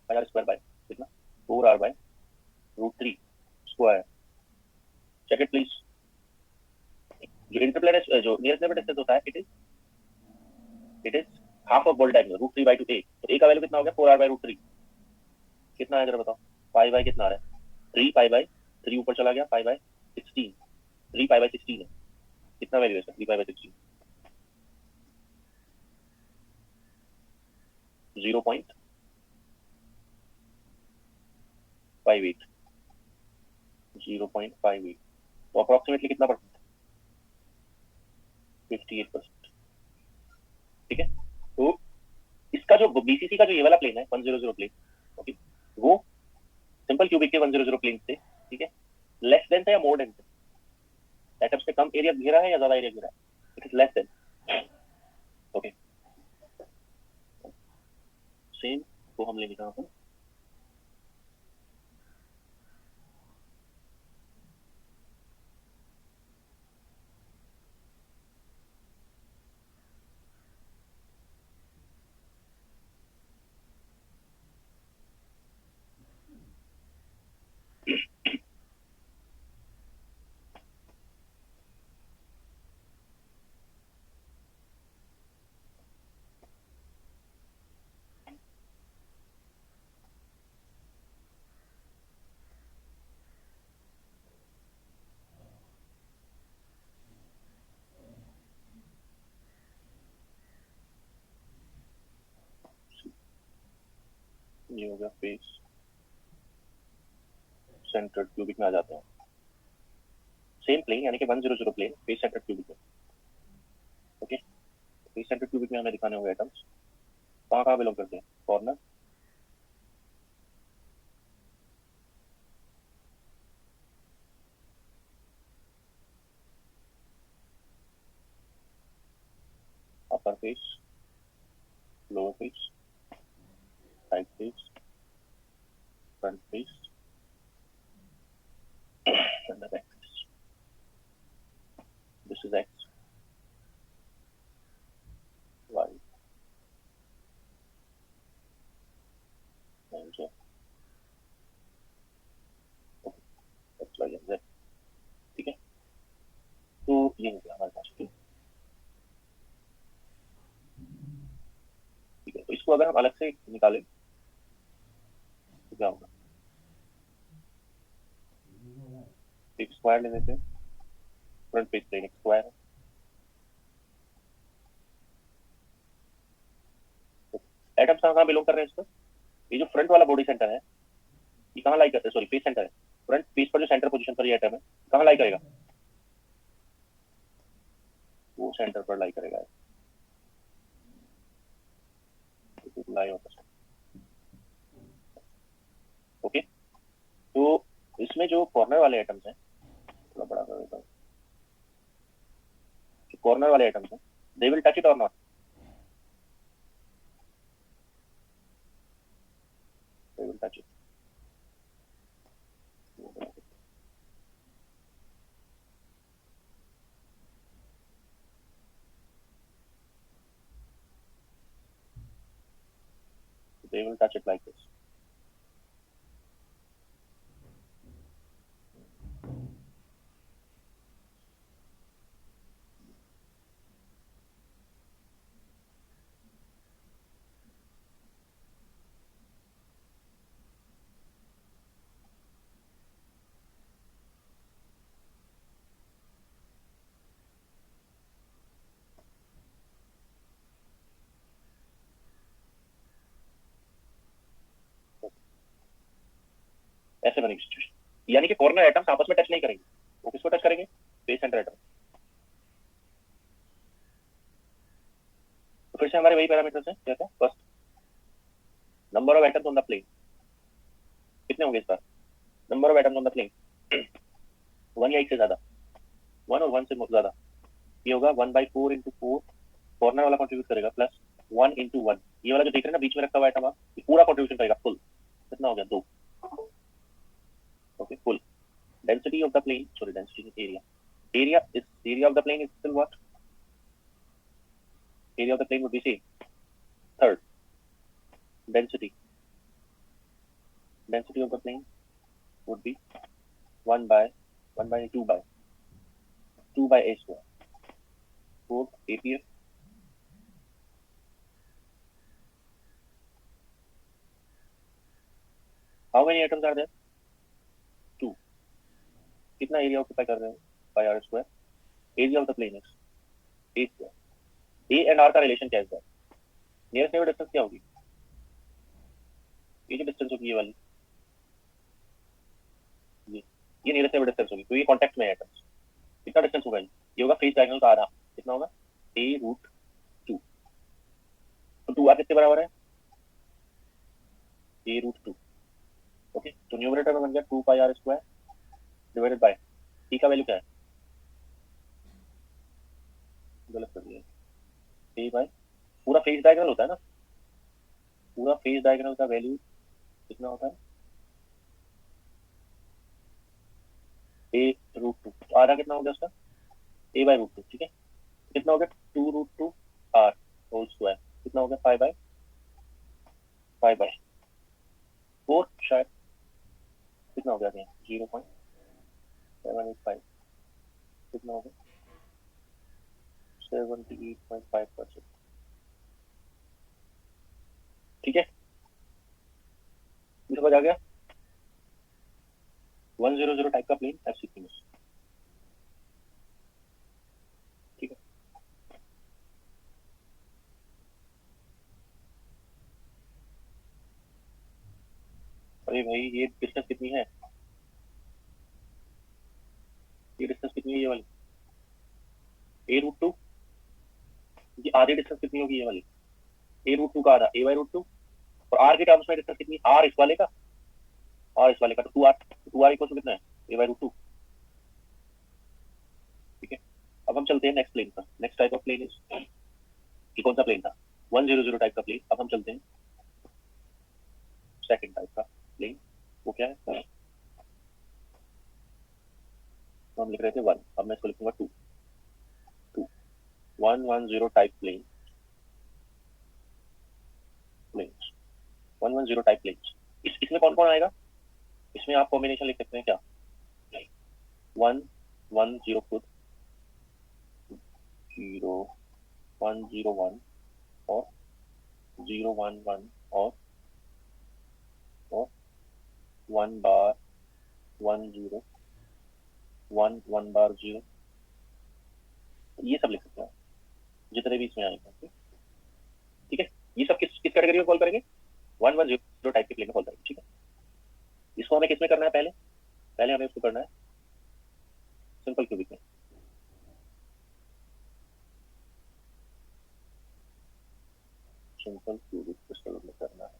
r स्क्वायर बाय कितना? 4r by √3 square. Check it please. जो इंटरप्लेनर जो नियरेस्ट नेबर डिस्टेंस होता है it is half of body diagonal √3/2 a। तो a का वैल्यू कितना हो गया? 4r by √3। कितना है जरा बताओ? पाई बाय कितना आ रहा है? 3 पाई बाय 3 ऊपर चला गया, पाई बाय 16, 3 पाई बाय 16 है। कितना वैल्यू है इसका? 3 पाई बाय 16, 0.58, तो अप्रोक्सीमेटली कितना परसेंट? 58%, ठीक है। तो इसका जो बीसीसी का जो ये वाला प्लेन है 100 प्लेन, ओके, वो सिंपल क्यूबिक के 100 प्लेन से, ठीक है, लेस देन है या मोर देन? एटम्स पे कम एरिया घेरा है या ज्यादा एरिया घेरा है? It is less than, okay. Same को हम लेंगे कहां पर? ये हो गया फेस सेंटर्ड क्यूबिक में आ जाते हैं। सेम प्लेन यानी कि 100 प्लेन फेस सेंटर्ड क्यूबिक में, ओके। फेस सेंटर क्यूबिक में हमें दिखाने होंगे एटम्स कहाँ बिलोंग करते हैं, corner, upper face, lower face, side face, front face and the back face. This is X, Y, and Z. Okay, X, Y, and Z. ठीक है, तो ये हो गया हमारे पास। ठीक है, तो इसको अगर हम अलग से निकालें तो क्या होगा, एक स्क्वायर ले लेते हैं, फ्रंट फेस प्लेन एक स्क्वायर है, एटम्स कहाँ बिलोंग कर रहे हैं इसमें, ये जो फ्रंट वाला बॉडी सेंटर है ये कहाँ लाई करता है, सॉरी फेस सेंटर है, फ्रंट फेस पर जो सेंटर पोजीशन पर ये एटम है कहाँ लाई करेगा, वो सेंटर पर लाई करेगा, लाई होता है। ओके, तो इसमें जो कॉर्नर वाले एटम्स हैं, थोड़ा बड़ा कर देता हूँ, जो कॉर्नर वाले एटम्स हैं दे विल टच इट और not, they will touch it, they will touch it like this. ऐसे बनेगी सिचुएशन, यानी कि कॉर्नर एटम्स आपस में टच नहीं करेंगे, वो किसको टच करेंगे, फेस सेंटर एटम। तो फिर से हमारे वही पैरामीटर्स हैं, क्या है, first number of atoms on the plane, कितने होंगे इस बार, number of atoms on the plane 1 या 1 से ज्यादा, 1 और 1 से ज्यादा, ये होगा 1/4 into 4, कॉर्नर वाला कंट्रीब्यूट करेगा प्लस 1 into 1, ये वाला जो देख रहे हैं ना बीच में रखा हुआ एटम आप, ये पूरा कंट्रीब्यूशन करेगा फुल, कितना हो गया 2। Okay, full density of the plane, sorry, density is area of the plane is still what, area of the plane would be same, third density of the plane would be 1 by 2 by a square, fourth APF, how many atoms are there, 2, कितना area occupy कर रहे हैं, by r square, area of the plane is a square, a and r का relation क्या है, nearest neighbour distance क्या होगी, ये जो डिस्टेंस होगी ये वाली, ये नियरेस्ट नेबर डिस्टेंस होगी, तो ये कांटेक्ट में है एटम्स, कितना डिस्टेंस होगा, ये होगा फेस डायगोनल का आधा, कितना होगा a√2, तो 2r कितने बराबर है, a√2। ओके, तो न्यूमरेटर में बन गया 2 पाई r square divided by t का वैल्यू क्या है, गलत कर दिया, a बाय पूरा फेस डायगोनल होता है ना, पूरा फेस डायगोनल का वैल्यू कितना होता है, a√2, तो आधा कितना हो गया उसका, a/√2, ठीक है, कितना हो गया 2√2 r होल स्क्वायर, कितना हो गया 5/4 शायद, कितना हो गया 0.785, कितना हो गया 78.5%, ठीक है, समझ आ गया, 100 टाइप का प्लेन FCP में, ठीक है, अरे भाई ये डिस्टेंस कितनी है, ये डिस्टेंस कितनी है, ये वाली a√2, ये आधी डिस्टेंस कितनी होगी ये वाली, a√2 का आधा a/√2, और r के टर्म्स में डिस्टेंस कितनी, r इस वाले का और इस वाले का, तो 2r इक्वल टू कितना है a/√2। ठीक है, अब हम चलते हैं नेक्स्ट प्लेन पर। Next type of plane is, कि कौन सा प्लेन था, 100 टाइप का प्लेन। अब हम चलते हैं सेकंड टाइप का प्लेन, वो क्या है, तो हम लिख रहे थे 1, अब मैं इसको लिखूंगा 2। 110 टाइप प्लेन, 110 टाइप प्लेन। इसमें कौन कौन आएगा, इसमें आप कॉम्बिनेशन लिख सकते हैं क्या, 110 खुद, 0101 और 011 और 1 बार 10 1 बार 0, ये सब लिख सकते हैं जितने भी इसमें आएंगे। ठीक है, ये सब किस कैटेगरी में कॉल करेंगे, 110 टाइप के प्लेन में कॉल करेंगे। ठीक है, इसको हमें किसमें करना है, पहले हमें इसको करना है सिंपल क्यूबिक में। सिंपल क्यूबिक क्रिस्टल में करना है।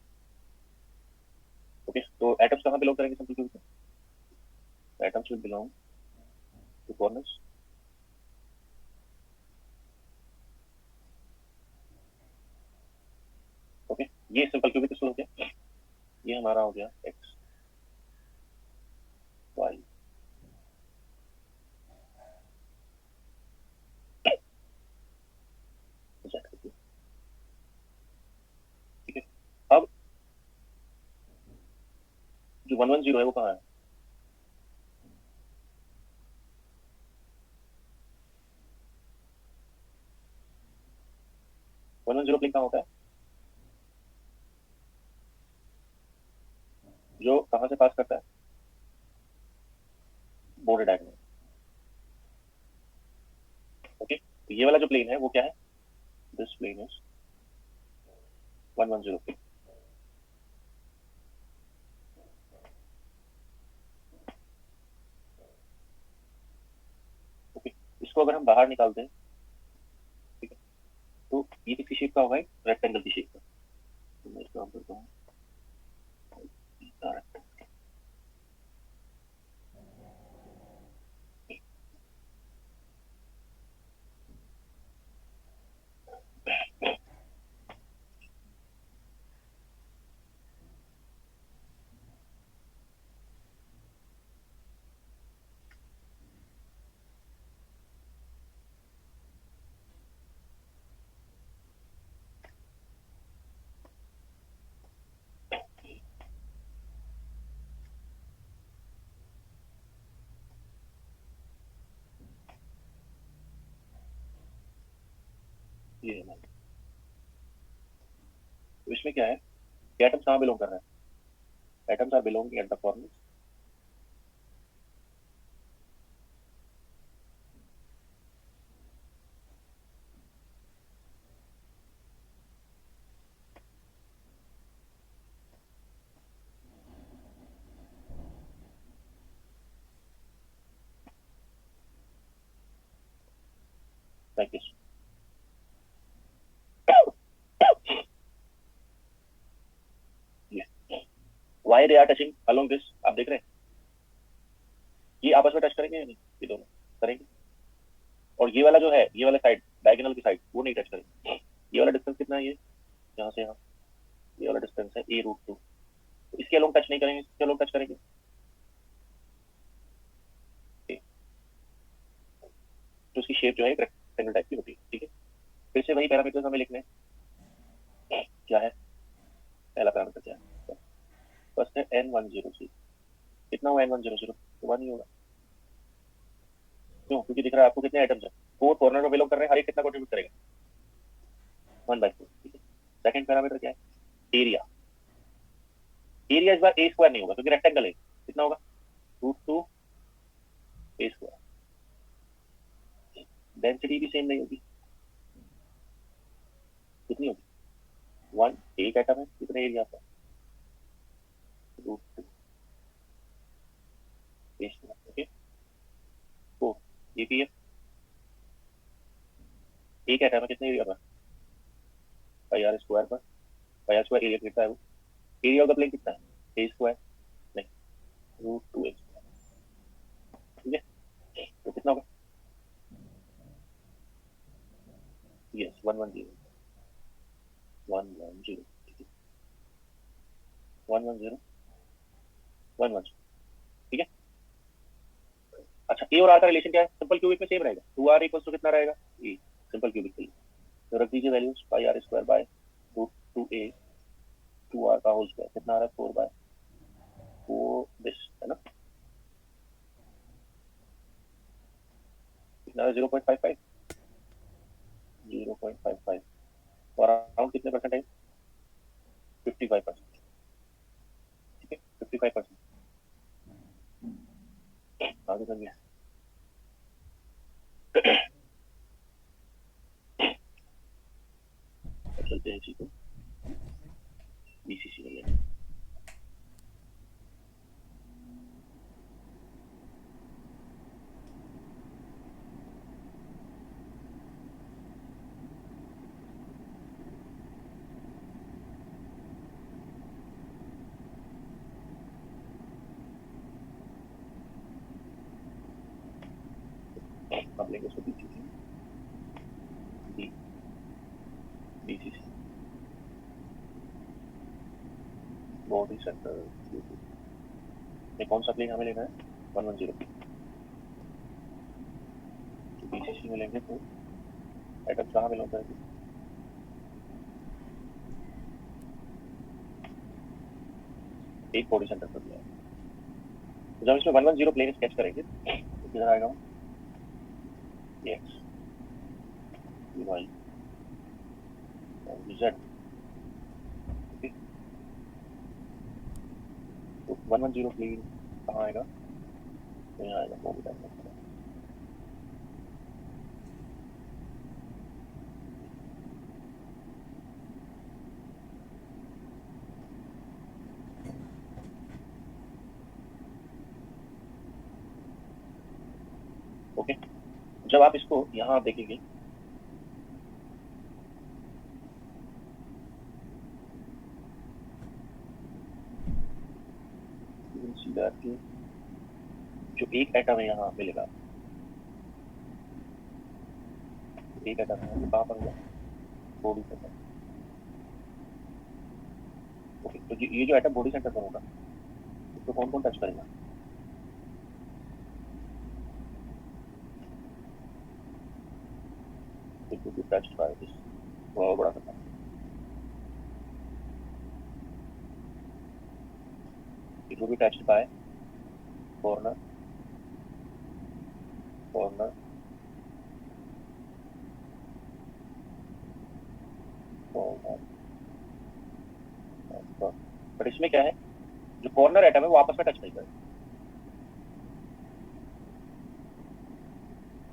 ओके, तो एटम्स कहाँ बिलोंग करेंगे सिंपल क्यूबिक में, atoms will belong to corners. Okay, ये सिंपल क्यूबिक क्रिस्टल हो गया, ये हमारा हो गया एक्स वाई। ठीक है, अब जो 110 है वो कहाँ है, वन जीरो प्लेन कहाँ होता है, जो कहाँ से पास करता है, बॉर्डर डायगोनल। ओके, तो ये वाला जो प्लेन है वो क्या है, this plane is 110 plane. Okay, इसको अगर हम बाहर निकालते हैं, ठीक है, तो ये किसकी शेप का होगा, रेक्टेंगल की शेप का। तो मैं इसको करता हूँ ये है। तो इसमें क्या है, एटम्स कहाँ बिलोंग कर रहे हैं, atoms are belonging at the corners. Like this, why they are touching along this, आप देख रहे हैं ये आपस में टच करेंगे या नहीं, ये दोनों करेंगे, और ये वाला जो है, ये वाला साइड डायगोनल की साइड वो नहीं टच करेंगे। ये वाला डिस्टेंस कितना है, ये यहाँ से यहाँ, ये वाला डिस्टेंस है a√2, तो इसके अलोंग टच नहीं करेंगे, इसके अलोंग टच करेंगे। तो उसकी शेप जो है रेक्टेंगल टाइप की होती है। ठीक है, फिर से वही पैरामीटर्स हमें लिखने हैं, क्या है पहला पैरामीटर क्या है, फर्स्ट है n100, कितना हुआ n100, तो 1 ही होगा। क्यों, क्योंकि दिख रहा है आपको कितने आइटम्स है, 4 कॉर्नर में बिलोंग कर रहे हैं, हर एक कितना कंट्रीब्यूट करेगा, 1/4। ठीक है, सेकंड पैरामीटर क्या है, एरिया। एरिया इस बार a स्क्वायर नहीं होगा क्योंकि रेक्टेंगल है, कितना होगा, √2 a स्क्वायर। डेंसिटी भी सेम नहीं होगी, कितनी होगी, 1, एक आइटम है, कितने एरिया आता है, √2 a स्क्वायर। ओके, तो ये भी है, एक आइटम है, कितने एरिया का, पाई आर स्क्वायर पर, पाई आर स्क्वायर एरिया कितना है वो, एरिया ऑफ द प्लेन कितना है, ए स्क्वायर नहीं रूट 2 ए स्क्वायर, ठीक है। तो कितना होगा, यस 110 110 110 110, ठीक है। अच्छा ए और आर का रिलेशन क्या है, सिंपल क्यूबिक में सेम रहेगा, 2r इक्वल्स टू कितना रहेगा ए, सिंपल क्यूबिक के लिए तो रख दीजिए values, pi are square by root 2a 2r का होल स्क्वायर कितना आ रहा है 4 बाय 4 दिस है ना, कितना 0.55 0.55 और अराउंड कितने परसेंट है 55%, ठीक है 55%, आगे चलिए चलते हैं इसी को बीसीसी में लेंगे। अब लेंगे उसको BCC B BCC body centre में कौन सा प्लेन हमें लेना है 110, तो बीसीसी में लेंगे तो एटम कहाँ मिल होता है, एक बॉडी सेंटर पर दिया है, तो जब इसमें 110 प्लेन स्केच करेंगे तो किधर आएगा एक्स वाई जेड, तो 110 प्लेन कहाँ आएगा, तो यहाँ आएगा बॉडी सेंटर। ओके जब आप इसको यहाँ देखेंगे जो एक एटम है यहाँ मिलेगा, एक एटम है तो कहाँ पर होगा बॉडी सेंटर, ओके तो ये जो एटम बॉडी सेंटर पर होगा इसको कौन कौन टच करेगा, टच बाय दिस बहुत बड़ा करना, it will be touched by corner corner corner, but इसमें क्या है जो कॉर्नर एटम है वो आपस में टच नहीं करेगा,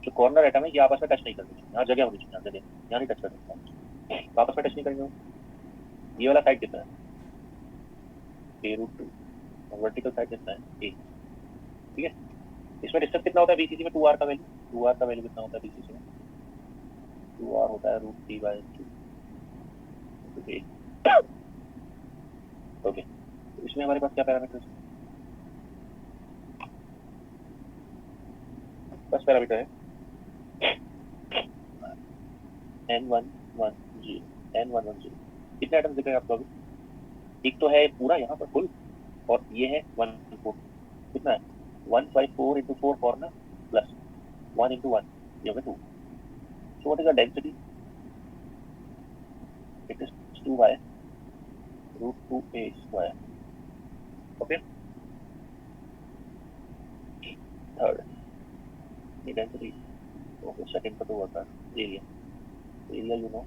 जो कॉर्नर एटम है ये आपस में टच नहीं करते, यहाँ जगह होनी चाहिए, यहाँ जगह यहाँ नहीं टच कर सकता, आपस में टच नहीं करेंगे, ये वाला साइड कितना है ए रूट 2 और वर्टिकल साइड कितना है ए, ठीक है। इसमें डिस्टेंस कितना होता है बीसीसी में 2r का वैल्यू, 2r का वैल्यू कितना होता है बीसीसी में 2r होता है रूट 3 बाय 2, ओके तो इसमें हमारे पास क्या पैरामीटर है, फर्स्ट पैरामीटर है n110 n110, कितने एटम्स दिख रहे हैं आपको अभी, एक तो है पूरा यहाँ पर फुल और ये है 114, कितना है 154 into 4 corner plus 1 into 1, ये हो गया 2, so what is the density, it is 2 by root 2a square, okay, third ये density, okay second का तो होता है area, area you know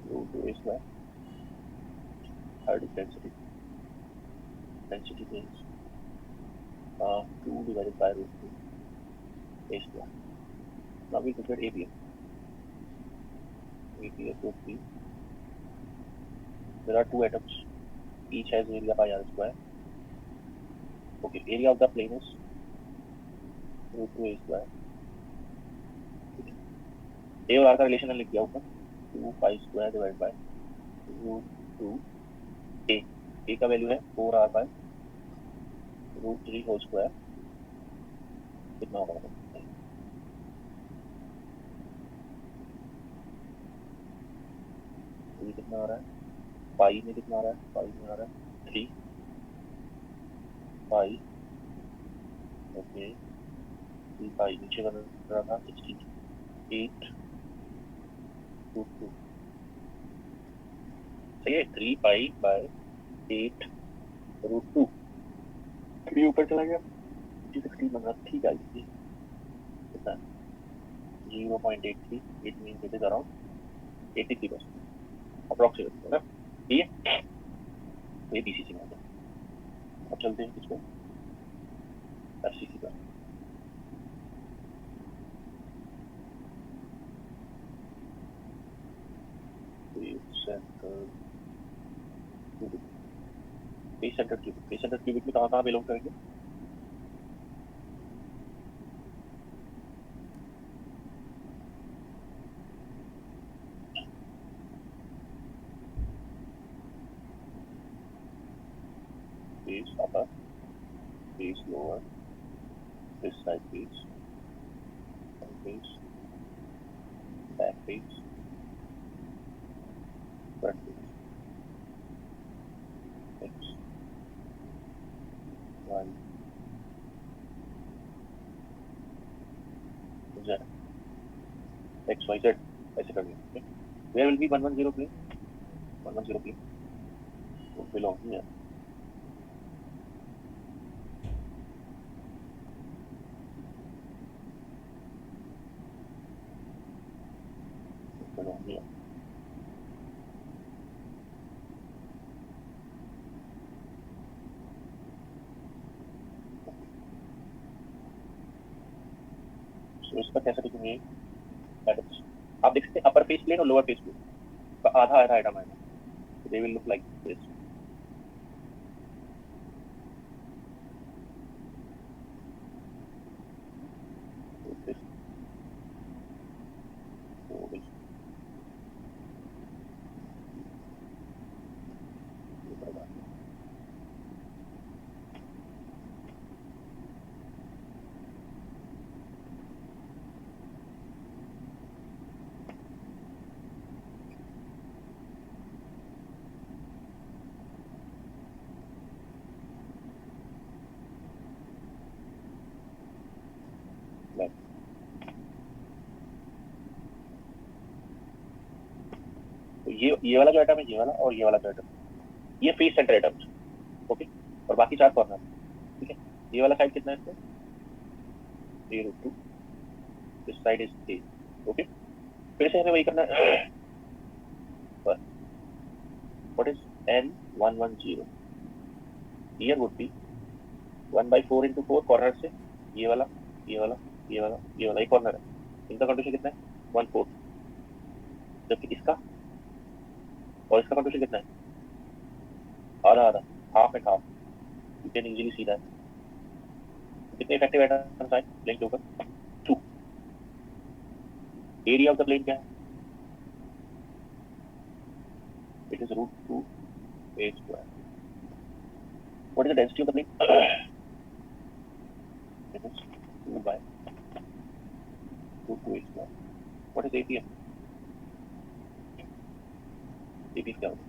root 2a square, third is density, density means 2 divided by root 2 a square. Now we compare ABM. ABM would be, there are two atoms, each has area by r square. Okay, area of the plane is root 2 a square. A और r का relation लिख दिया ऊपर, 2 pi square divide by √2 ए का value है 4r by √3 whole square कितना होगा ये कितना आ रहा है पाई में कितना आ रहा है पाई में आ रहा है 3 पाई ओके 3 पाई नीचे कर रहा था 68 √2 सही है 3 पाई बाय 8 √2 3 ऊपर चला गया 16 बन रहा ठीक है कितना 0.83 it means it is around 83% approximately है ना ठीक है तो ये बीसीसी में है अब चलते हैं किसको एफसीसी पर फेस सेंटर क्यूबिक में कहाँ बिलोंग करेंगे face upper face lower this side face front face back face front face x y z x y z ऐसे कर दिया where will be 110 plane 110 plane would belong here belong here so इसका कैसे लिखेंगे patterns आप देख सकते हैं अपर फेस प्लेन और लोअर फेस प्लेन का आधा आधा आइटम आएगा so they will look like this तो ये वाला जो आइटम है ये वाला और ये वाला जो आइटम ये फेस सेंटर आइटम ओके और बाकी 4 कॉर्नर ठीक है ये वाला साइड कितना है इसका √2 this side is a okay फिर से हमें वही करना है what is n110 here would be 1/4 into 4 corner से ये वाला ये वाला ये वाला ये वाला एक कॉर्नर है इनका कंट्रीब्यूशन कितना है 1/4 जबकि इसका और इसका कंट्रीब्यूशन कितना है आधा आधा half and half you can easily see that कितने इफेक्टिव एटम्स आए प्लेन के ऊपर 2 एरिया ऑफ द प्लेन क्या है it is √2 a square what is the density of the plane it is 2 by √2 a square what is APM AP क्या होगा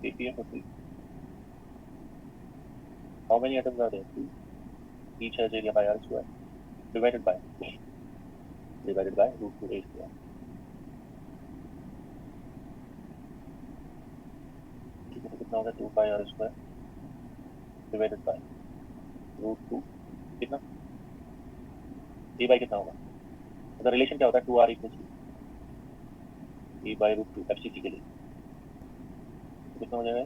APM would be how many atoms are there 2 each has area by r square divided by √2 a square ठीक है तो कितना होगा 2 pi r square divided by √2 कितना a by कितना होगा तो रिलेशन क्या होता है 2r equals to a by √2 FCC के लिए कितना हो जाएगा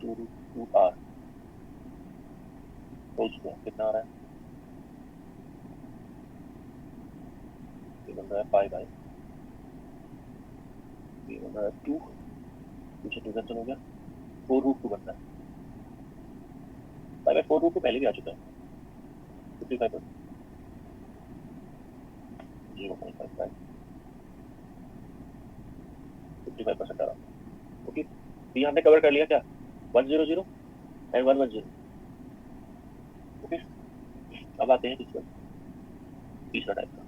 2√2r होल स्क्वायर कितना आ रहा है ये बन रहा है 5 बाई, ये बन रहा है 2, पीछे 2 कैंसिल हो गया, 4√2 बनता है। 5 बाई 4√2 पहले भी आ चुका है, 55%, 0.55, 55% आ रहा। ओके, तो ये हमने कवर कर लिया क्या, 100 एंड 110। ओके, अब आते हैं किस पर, तीसरा टाइप का।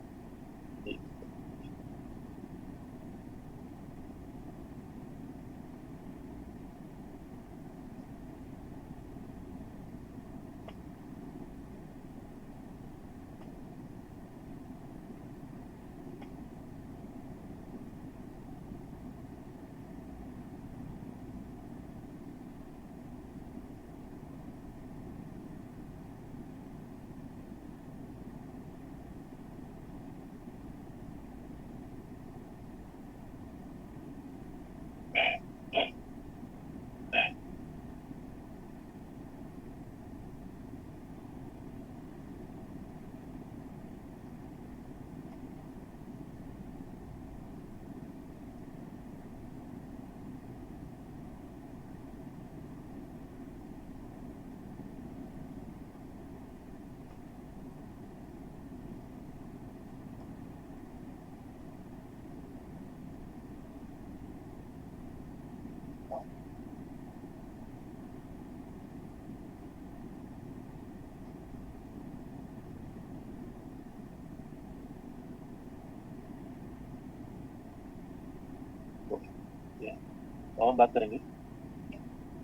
अब हम बात करेंगे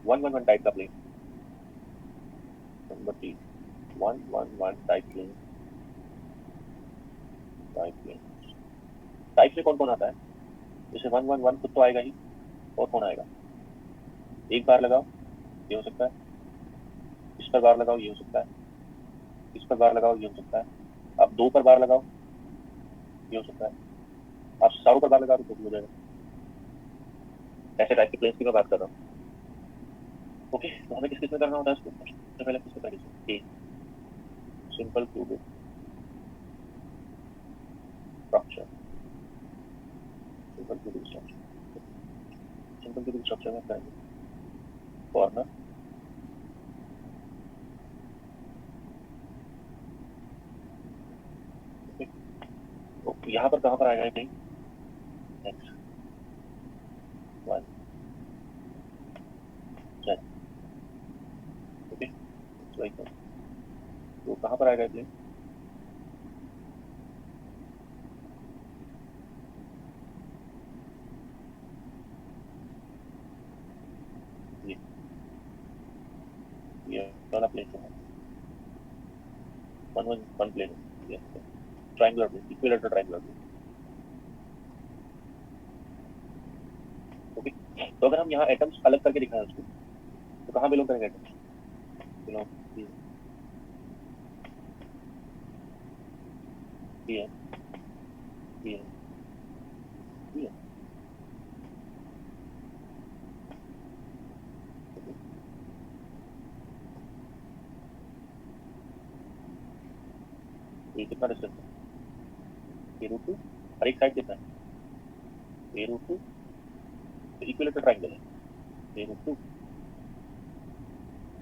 111 टाइप का plane, number 3, 111 type plane. Type में कौन कौन आता है, जैसे 111 खुद तो आएगा ही, और कौन आएगा, एक बार लगाओ ये हो सकता है, इस पर बार लगाओ ये हो सकता है, इस पर बार लगाओ ये हो सकता है, आप 2 पर बार लगाओ ये हो सकता है, आप चारों पर बार लगा दो तो भी हो जाएगा। ऐसे टाइप के प्लेन्स की मैं बात कर रहा हूँ। ओके, तो हमें किस किस में करना होता है इसको, सबसे पहले किस में करेंगे, a simple cubic structure, simple cubic structure में करेंगे कॉर्नर, तो यहाँ पर कहाँ पर आएगा ये एक्स वाई जेड, ओके, तो कहाँ पर आएगा ये, ये वाला प्लेन है, वन प्लेन है, triangular plane, equilateral triangular plane. Okay, तो अगर हम यहाँ एटम्स अलग करके दिखाएं उसको, तो कहाँ बिलोंग करेंगे एटम्स, बिलोंग ये ये कितना डिस्टेंस है, A√2, और एक साइड कितना है, A√2, इक्विलेटरल ट्रायंगल है, A√2।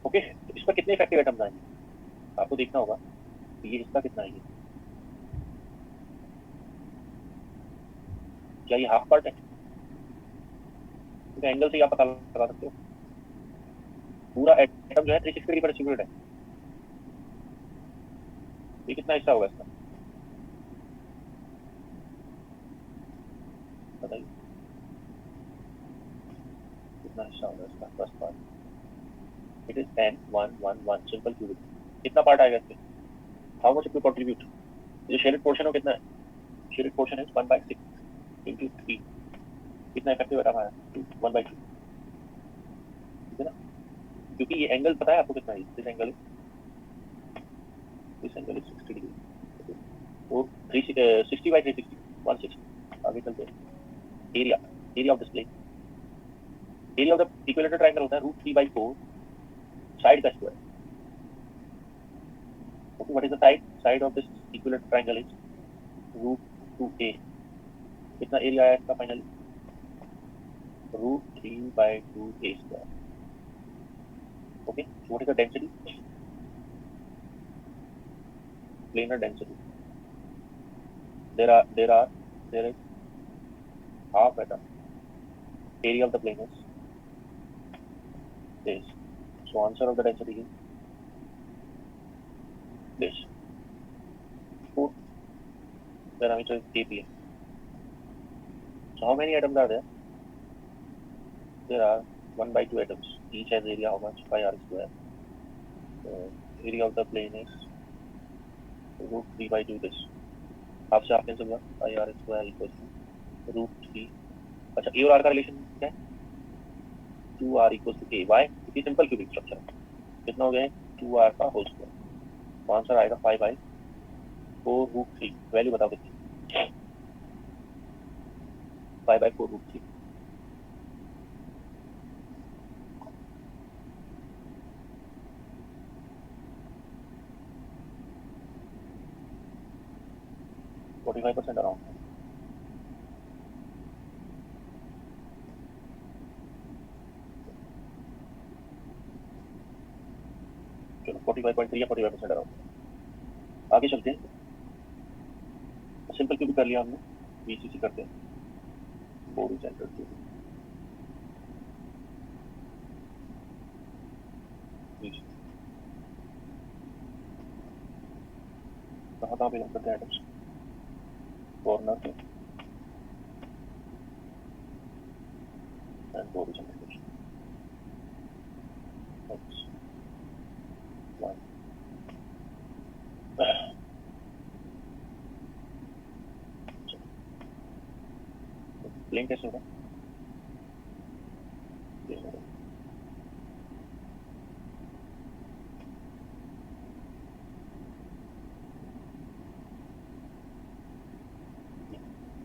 ओके, तो इस पर कितने इफेक्टिव एटम्स आएंगे, आपको देखना होगा तो ये इसका कितना है, क्या ये हाफ पार्ट है, तो एंगल से आप पता लगा सकते हो, पूरा एटम जो है 360 डिग्री पर डिस्ट्रीब्यूटेड है, ये कितना हिस्सा होगा इसका, बताइए कितना हिस्सा होगा इसका, first part, it is N111 simple cubic, कितना पार्ट आएगा इसमें, how much it will contribute, जो शेडेड पोर्शन है कितना है, शेडेड पोर्शन इज 1/6 into 3, कितना इफेक्टिव एटम आया, 1/2, ठीक है ना, क्योंकि ये एंगल पता है आपको कितना है, दिस एंगल इज 60 डिग्री, वो 60/360, 160। आगे चलते हैं, area of this plane, area of the equilateral triangle होता है √3/4 साइड का square. Okay, what is the side of this equilateral triangle is two a, कितना एरिया आया इसका finally? √3/2a². Okay, so what is the density? Planar density. There is half atom. Area of the plane is this. So answer of the density is this. Fourth parameter is kPa. So how many atoms are there? There are 1/2 atoms. Each has area how much? Pi r². So area of the plane is √3/2 this. Half से half cancel हुआ, pi r² equal to √3. अच्छा, ए और are का relation क्या है? 2r equal to a. Why? क्योंकि simple cubic structure है. कितना हो गया है? 2r का होल स्क्वायर. तो आंसर आएगा 5/4√3. वैल्यू बताओ कितनी? 5/4√3. %45 अराउंड. चलो 45.3 या 45% अराउंड. आगे चलते हैं. सिंपल क्यूबिक कर लिया हमने, बीसीसी करते हैं. Body centre cubic. कहाँ पे करते हैं एटम्स? कॉर्नर पे एंड बॉडी सेंटर. प्लेन कैसे होगा?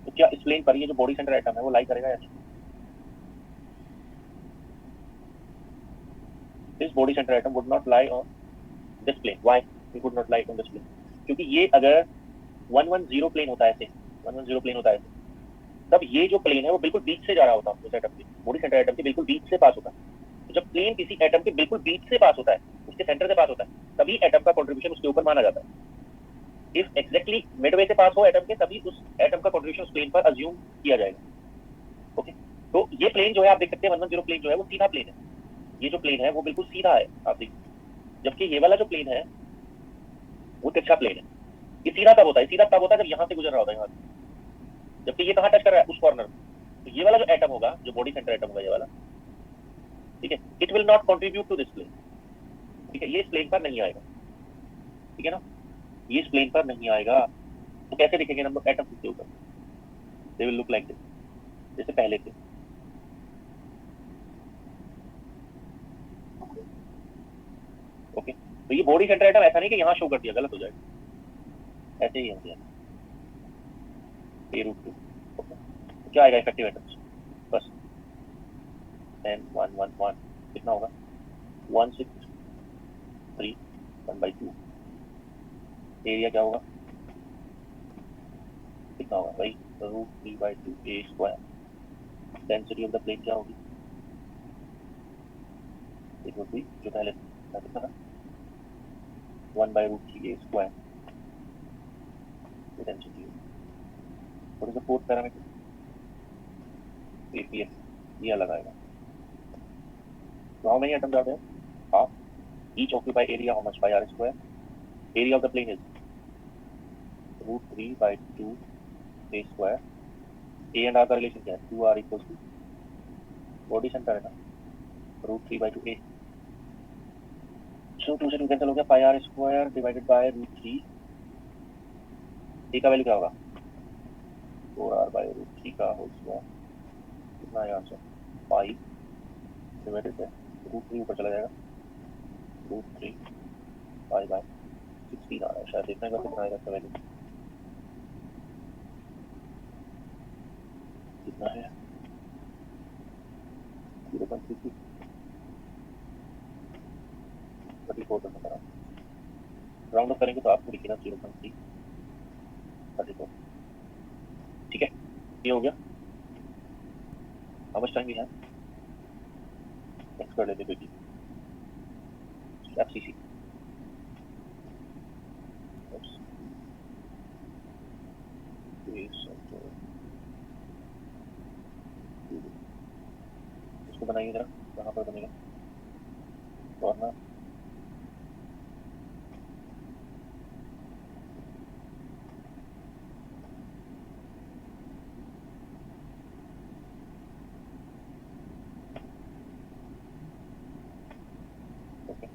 तो क्या इस प्लेन पर ये जो बॉडी सेंटर एटम है वो लाई करेगा? ऐसे this body centre atom would not lie on this plane. Why it would not lie on this plane? क्योंकि ये अगर 110 प्लेन होता है ऐसे, 110 प्लेन होता है ऐसे, तब ये जो प्लेन है वो बिल्कुल बीच से जा रहा होता है उस एटम के, बॉडी सेंटर एटम के बिल्कुल बीच से पास होता है. तो जब प्लेन किसी एटम के बिल्कुल बीच से पास होता है, उसके सेंटर से पास होता है, तभी एटम का कंट्रीब्यूशन उसके ऊपर माना जाता है. इफ एग्जैक्टली मिडवे से पास हो एटम के, तभी उस एटम का कंट्रीब्यूशन उस प्लेन पर अज्यूम किया जाएगा. ओके, तो ये प्लेन जो है आप देख सकते हैं 110 प्लेन जो है वो सीधा प्लेन है. ये जो प्लेन है वो बिल्कुल सीधा है, आप देखिए. जबकि ये वाला जो प्लेन है वो तिरछा प्लेन है. ये सीधा तब होता है, सीधा तब होता है जब यहाँ से गुजर रहा होता है यहाँ से. जबकि ये कहाँ टच कर रहा है? उस कॉर्नर. तो ये वाला जो एटम होगा, जो बॉडी सेंटर एटम होगा ये वाला, ठीक है, it will not contribute to this plane. ठीक है, ये इस प्लेन पर नहीं आएगा. ठीक है ना, ये इस प्लेन पर नहीं आएगा. तो कैसे दिखेंगे नंबर एटम इसके ऊपर? They will look like this, जैसे पहले थे. ओके, तो ये बॉडी सेंटर एटम ऐसा नहीं कि यहाँ शो कर दिया, गलत हो जाएगा. ऐसे ही होंगे A√2. क्या आएगा इफेक्टिव एटम्स? बस 10 1 1 1 कितना होगा? 163 1/2. एरिया क्या होगा? कितना होगा भाई? √3/2a². Density of the plane क्या होगी? इट वुड बी जो पहले कितना था 1/√3a². Density. What is the fourth parameter? APS. ये अलग आएगा. So how many atoms are there? Half. Each occupy area how much? Pi r². Area of the plane is √3/2a². A and R का relation क्या है? 2r equals to body centre है ना, √3/2a. So 2 से 2 cancel हो गया. Pi r² divided by √3. A का value क्या होगा? 4r/√3 का होल स्क्वायर. कितना है आंसर? 5 डिवाइडेड बाय √3 ऊपर चला जाएगा. √3 5/16 आ रहा है शायद. देखने का कितना आएगा इसका वैल्यू? कितना है? 0.33. 34% आराम. राउंड ऑफ करेंगे तो आपको दिखेगा 0.3 34. ये हो गया। How much time we have? Next कर लेते क्विकली। एफसीसी इसको बनाइए जरा, कहाँ पर बनेगा corner. Okay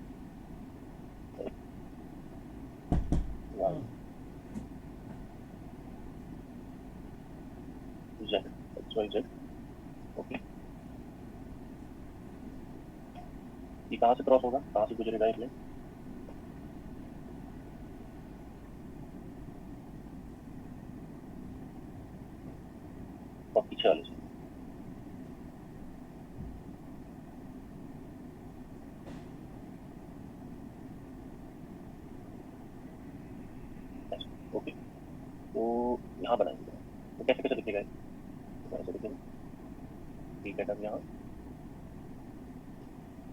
Z XYZ। Okay, ये कहाँ से क्रॉस होगा, कहाँ से गुजरेगा ये प्लेन? और पीछे वाले से। ओके, तो यहाँ बनाएंगे, तो कैसे कैसे दिखेगा? ऐसे दिखेगा, ठीक है टर्म यहाँ,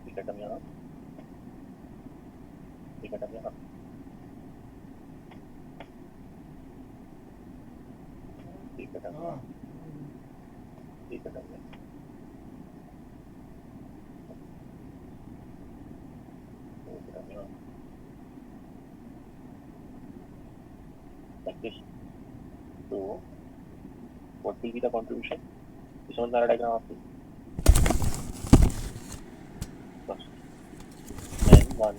ठीक है टर्म यहाँ, ठीक है टर्म यहाँ, ठीक है टर्म यहाँ, ठीक है टर्म यहाँ। Like this. So, what will be the contribution? इस समझ में आ रहा डायग्राम आपको? बस n 1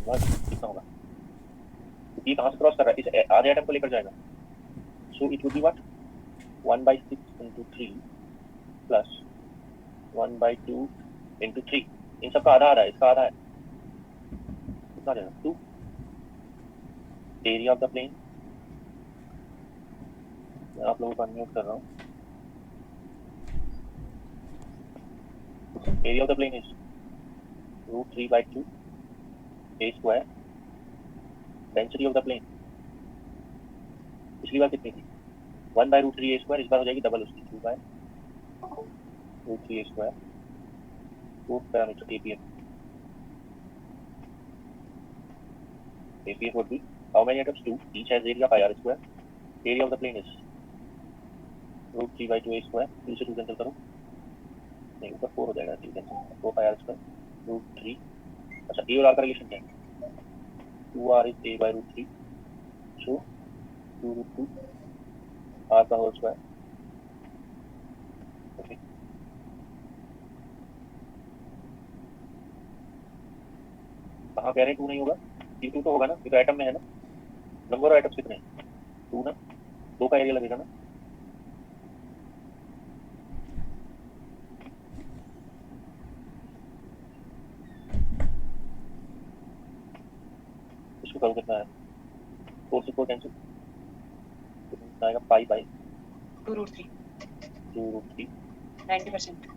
1 कितना होगा? ये कहाँ से क्रॉस कर रहा है? इस आधे एटम को लेकर जाएगा। So it would be what? 1/6 into 3 plus 1/2 into 3। इन सबका आधा आधा है, इसका आधा है, कितना जाएगा? 2। एरिया ऑफ द प्लेन, मैं आप लोगों को अनम्यूट कर रहा हूँ। Area of the plane is √3/2 a square। Density of the plane पिछली बार कितनी थी? 1/√3 a square। इस बार हो जाएगी डबल उसकी, 2/√3 a square। Fourth parameter APF। APF would be how many atoms? 2, each has area pi r square। area of the plane is √3/2 a square। 2 से 2 cancel करो, नहीं ऊपर 4 हो जाएगा, 3 कैंसिल, 4 pi r square √3। अच्छा, a और r का relation क्या है? 2r is a/√3, so 2√2 r का होल स्क्वायर। ओके, कहाँ कह रहे हैं 2 नहीं होगा? ये 2 तो होगा ना, ये तो एटम में है ना। नंबर ऑफ एटम्स कितने हैं? 2 ना, 2 का एरिया लगेगा ना। इसको करो, कितना है? 4 से 4 कैंसिल, कितना आएगा? Pi by 2√3 2√3। 90%।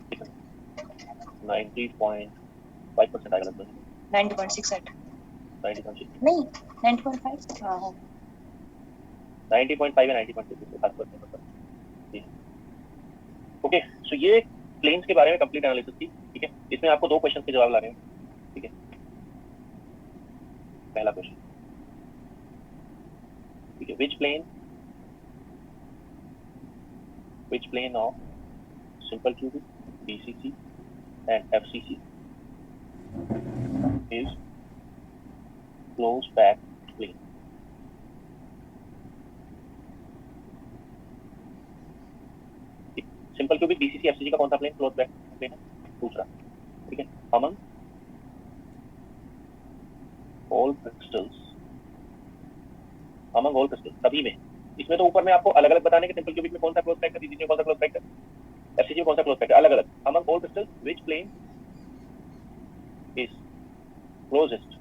90.5% आएगा लगभग। 90.68 90.6 नहीं 90.5 हाँ हो 90.5 या 90.6 खास करते हैं। ओके, सो ये प्लेन्स के बारे में कंप्लीट एनालिसिस थी। ठीक है, इसमें आपको 2 क्वेश्चन के जवाब लाने हैं। ठीक है, पहला क्वेश्चन, ठीक है, which plane of simple cubic, BCC and FCC is closed back plane? Simple cubic, BCC, FCC का कौन सा प्लेन क्लोज बैक प्लेन है? दूसरा। ठीक है, among all crystals, सभी में, इसमें तो ऊपर में आपको अलग अलग बताने के सिंपल क्यूबिक में कौन सा क्लोज बैक है, BCC में कौन सा क्लोज बैक है, FCC में कौन सा क्लोज बैक है, अलग अलग। among all crystals which plane is closest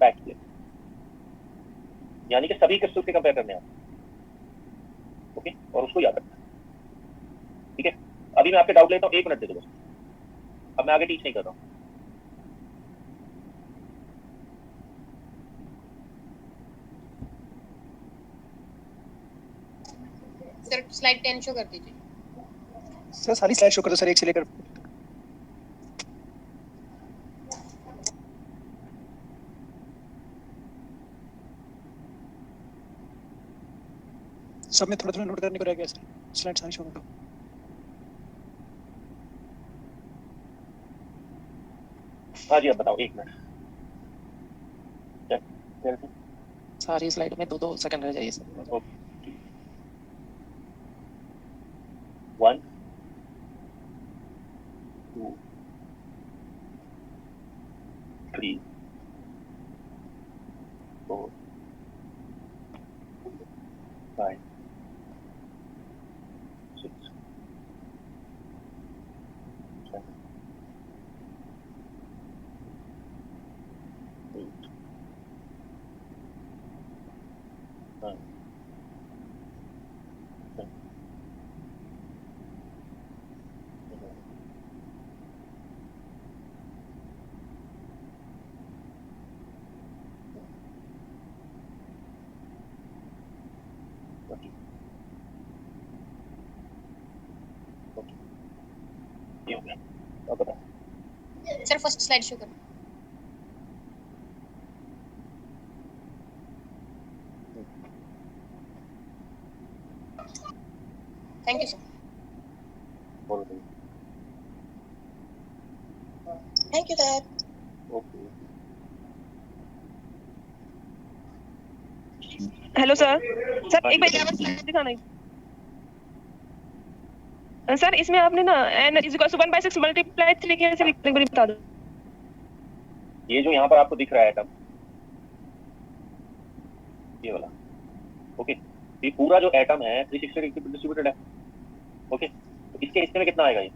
back plane, यानी कि सभी क्रिस्टल से कंपेयर करने हैं। ओके, और उसको याद रखना। ठीक है, अभी मैं आपके डाउट लेता हूँ, 1 मिनट दे दो बस, अब मैं आगे टीच नहीं कर रहा हूँ। सर स्लाइड 10 शो कर दीजिए। सर सारी स्लाइड शो करो सर, एक से लेकर सब में थोड़ा थोड़ा नोट करने को रह गया सर, स्लाइड सारी शो करो। हाँ जी, अब बताओ, एक मिनट। सारी स्लाइड में 2-2 सेकंड रह जाइए सर। ओके, 1 2 3 4 5 6 7 8 9 10 11 ओके, ये हो गया। अब बताओ। सर फर्स्ट स्लाइड शो कर। Thank you sir. बोलो भाई। Thank you sir. Okay, hello sir. Sir एक बार स्लाइड दिखाना है। सर इसमें आपने ना n = 1/6 मल्टीप्लाई 3 कैसे लिखने को बता दो। ये जो यहाँ पर आपको दिख रहा है टर्म, ये वाला, ओके, ये पूरा जो एटम है 360 डिग्री डिस्ट्रीब्यूटेड है, ओके, तो इसके हिस्से में कितना आएगा? ये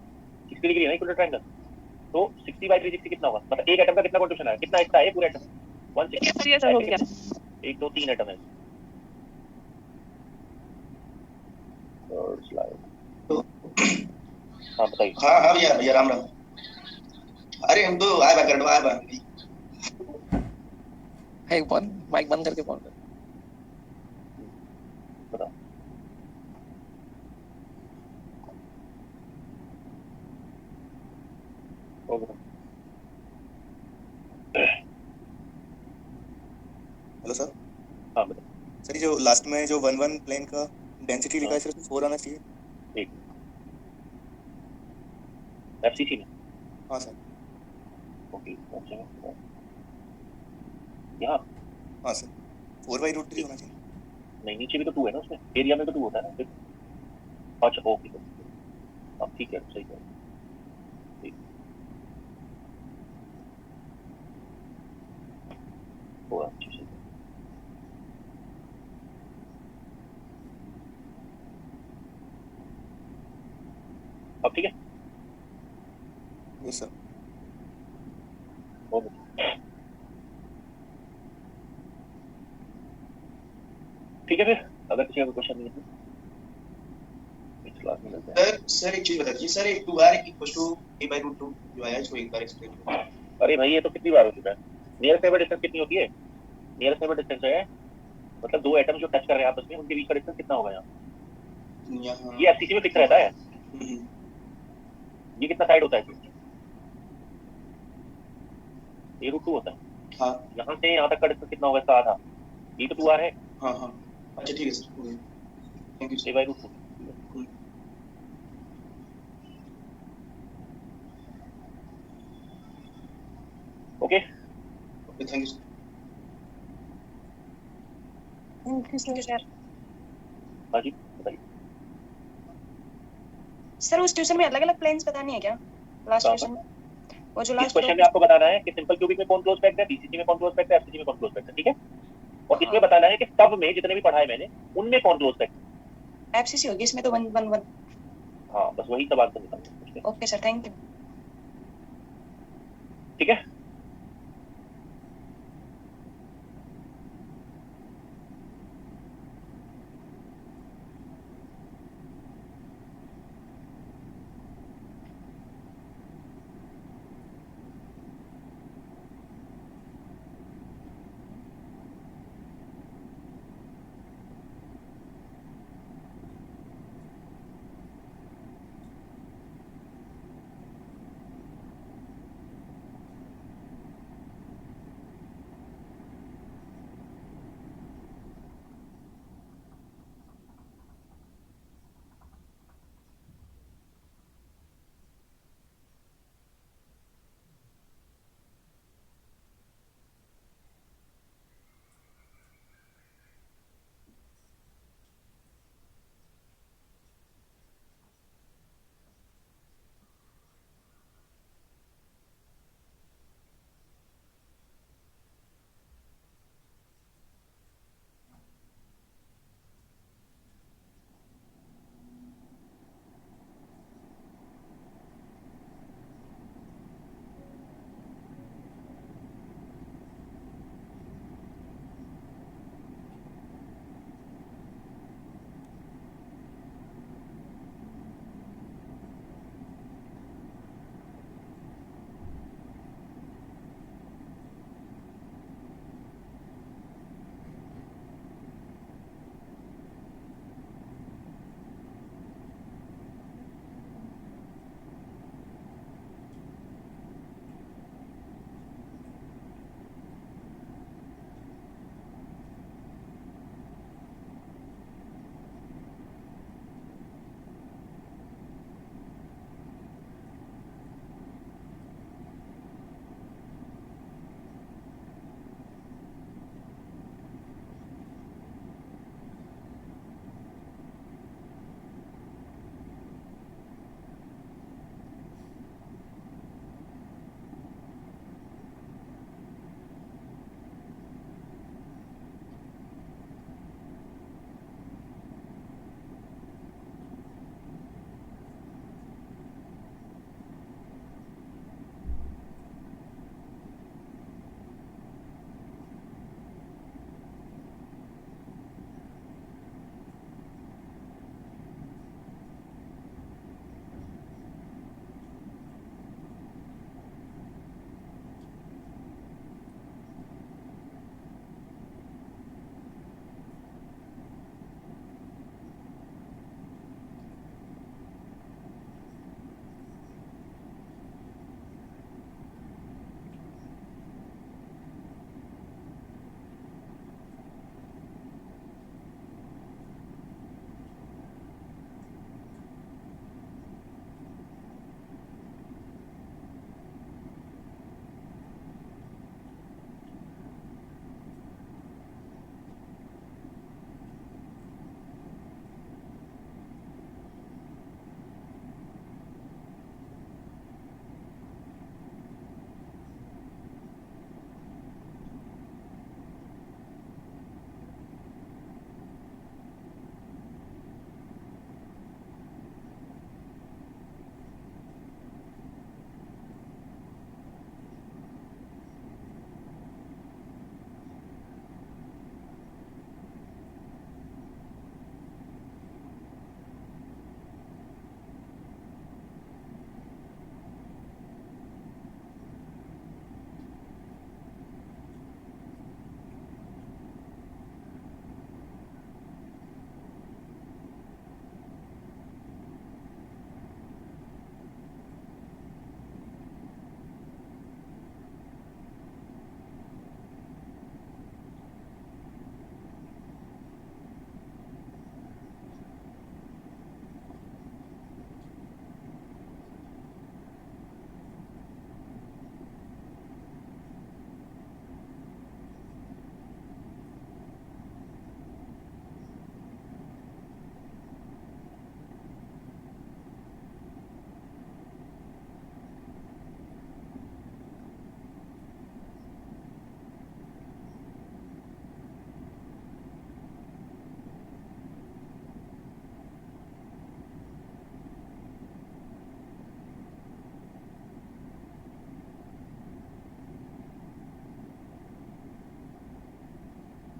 60 डिग्री है ना इक्विलेटरल ट्रायंगल, तो 60/360 कितना होगा? मतलब एक एटम का कितना कंट्रीब्यूशन है, कितना हिस्सा है ये पूरे एटम? 160। ये सर हो गया। 1 2 3 एटम है। Third slide. हाँ बताइए। हाँ भैया भैया राम राम। अरे हम तो आए बा करवा आए बा। एक बार माइक बंद करके बोल रहे। बताओ। Okay, hello sir. हाँ बताओ। सर ये जो लास्ट में जो 1 1 प्लेन का डेंसिटी लिखा है सर, 4 आना चाहिए। ठीक, एफसीसी में। हाँ सर। ओके, यहाँ हाँ सर, 4/√3 होना चाहिए। नहीं, नीचे भी तो 2 है ना उसमें, एरिया में तो 2 होता है ना फिर। अच्छा ओके, अब ठीक है, सही है, ठीक हुआ, अच्छी सही। अब ठीक है, यस सर। ओके, ठीक है, फिर अगर किसी का कोई क्वेश्चन नहीं है तो इस क्लास में मिलते हैं। सर एक चीज बताइए सर, एक 2r = a/√2 जो आया इसको एक बार एक्सप्लेन करो। अरे भाई ये तो कितनी बार हो चुका है। नियरेस्ट नेबर डिस्टेंस कितनी होती है? नियरेस्ट नेबर डिस्टेंस है मतलब दो एटम जो टच कर रहे हैं आपस में, उनके बीच का डिस्टेंस कितना होगा यहाँ? यहाँ ये एफसीसी में फिक्स रहता है। ये कितना साइड होता है? ये √2 होता है। हाँ यहाँ से यहाँ तक का डिस्टेंस कितना होगा इसका आधा? ये तो 2r है। हाँ हाँ, अच्छा ठीक है sir, thank you sir. a/√2। Okay, thank you sir. Thank you sir. हाँ जी बताइए। सर उस ट्यूशन में अलग-अलग प्लेन्स बतानी है क्या? लास्ट कहाँ ट्यूशन में वो जो इस लास्ट क्वेश्चन में आपको बताना है कि सिंपल क्यूबिक में कौन क्लोज पैक्ड है, बीसीसी में कौन क्लोज पैक्ड है, एफसीसी में कौन क्लोज पैक्ड है, ठीक है? और इसमें बताना है कि सब में जितने भी पढ़ाए मैंने उनमें कौन क्लोज पैक्ड है। एफसीसी होगी, इसमें तो 1 1 1। हाँ बस वही सब आंसर निकालना है। Okay sir, thank you. ठीक है।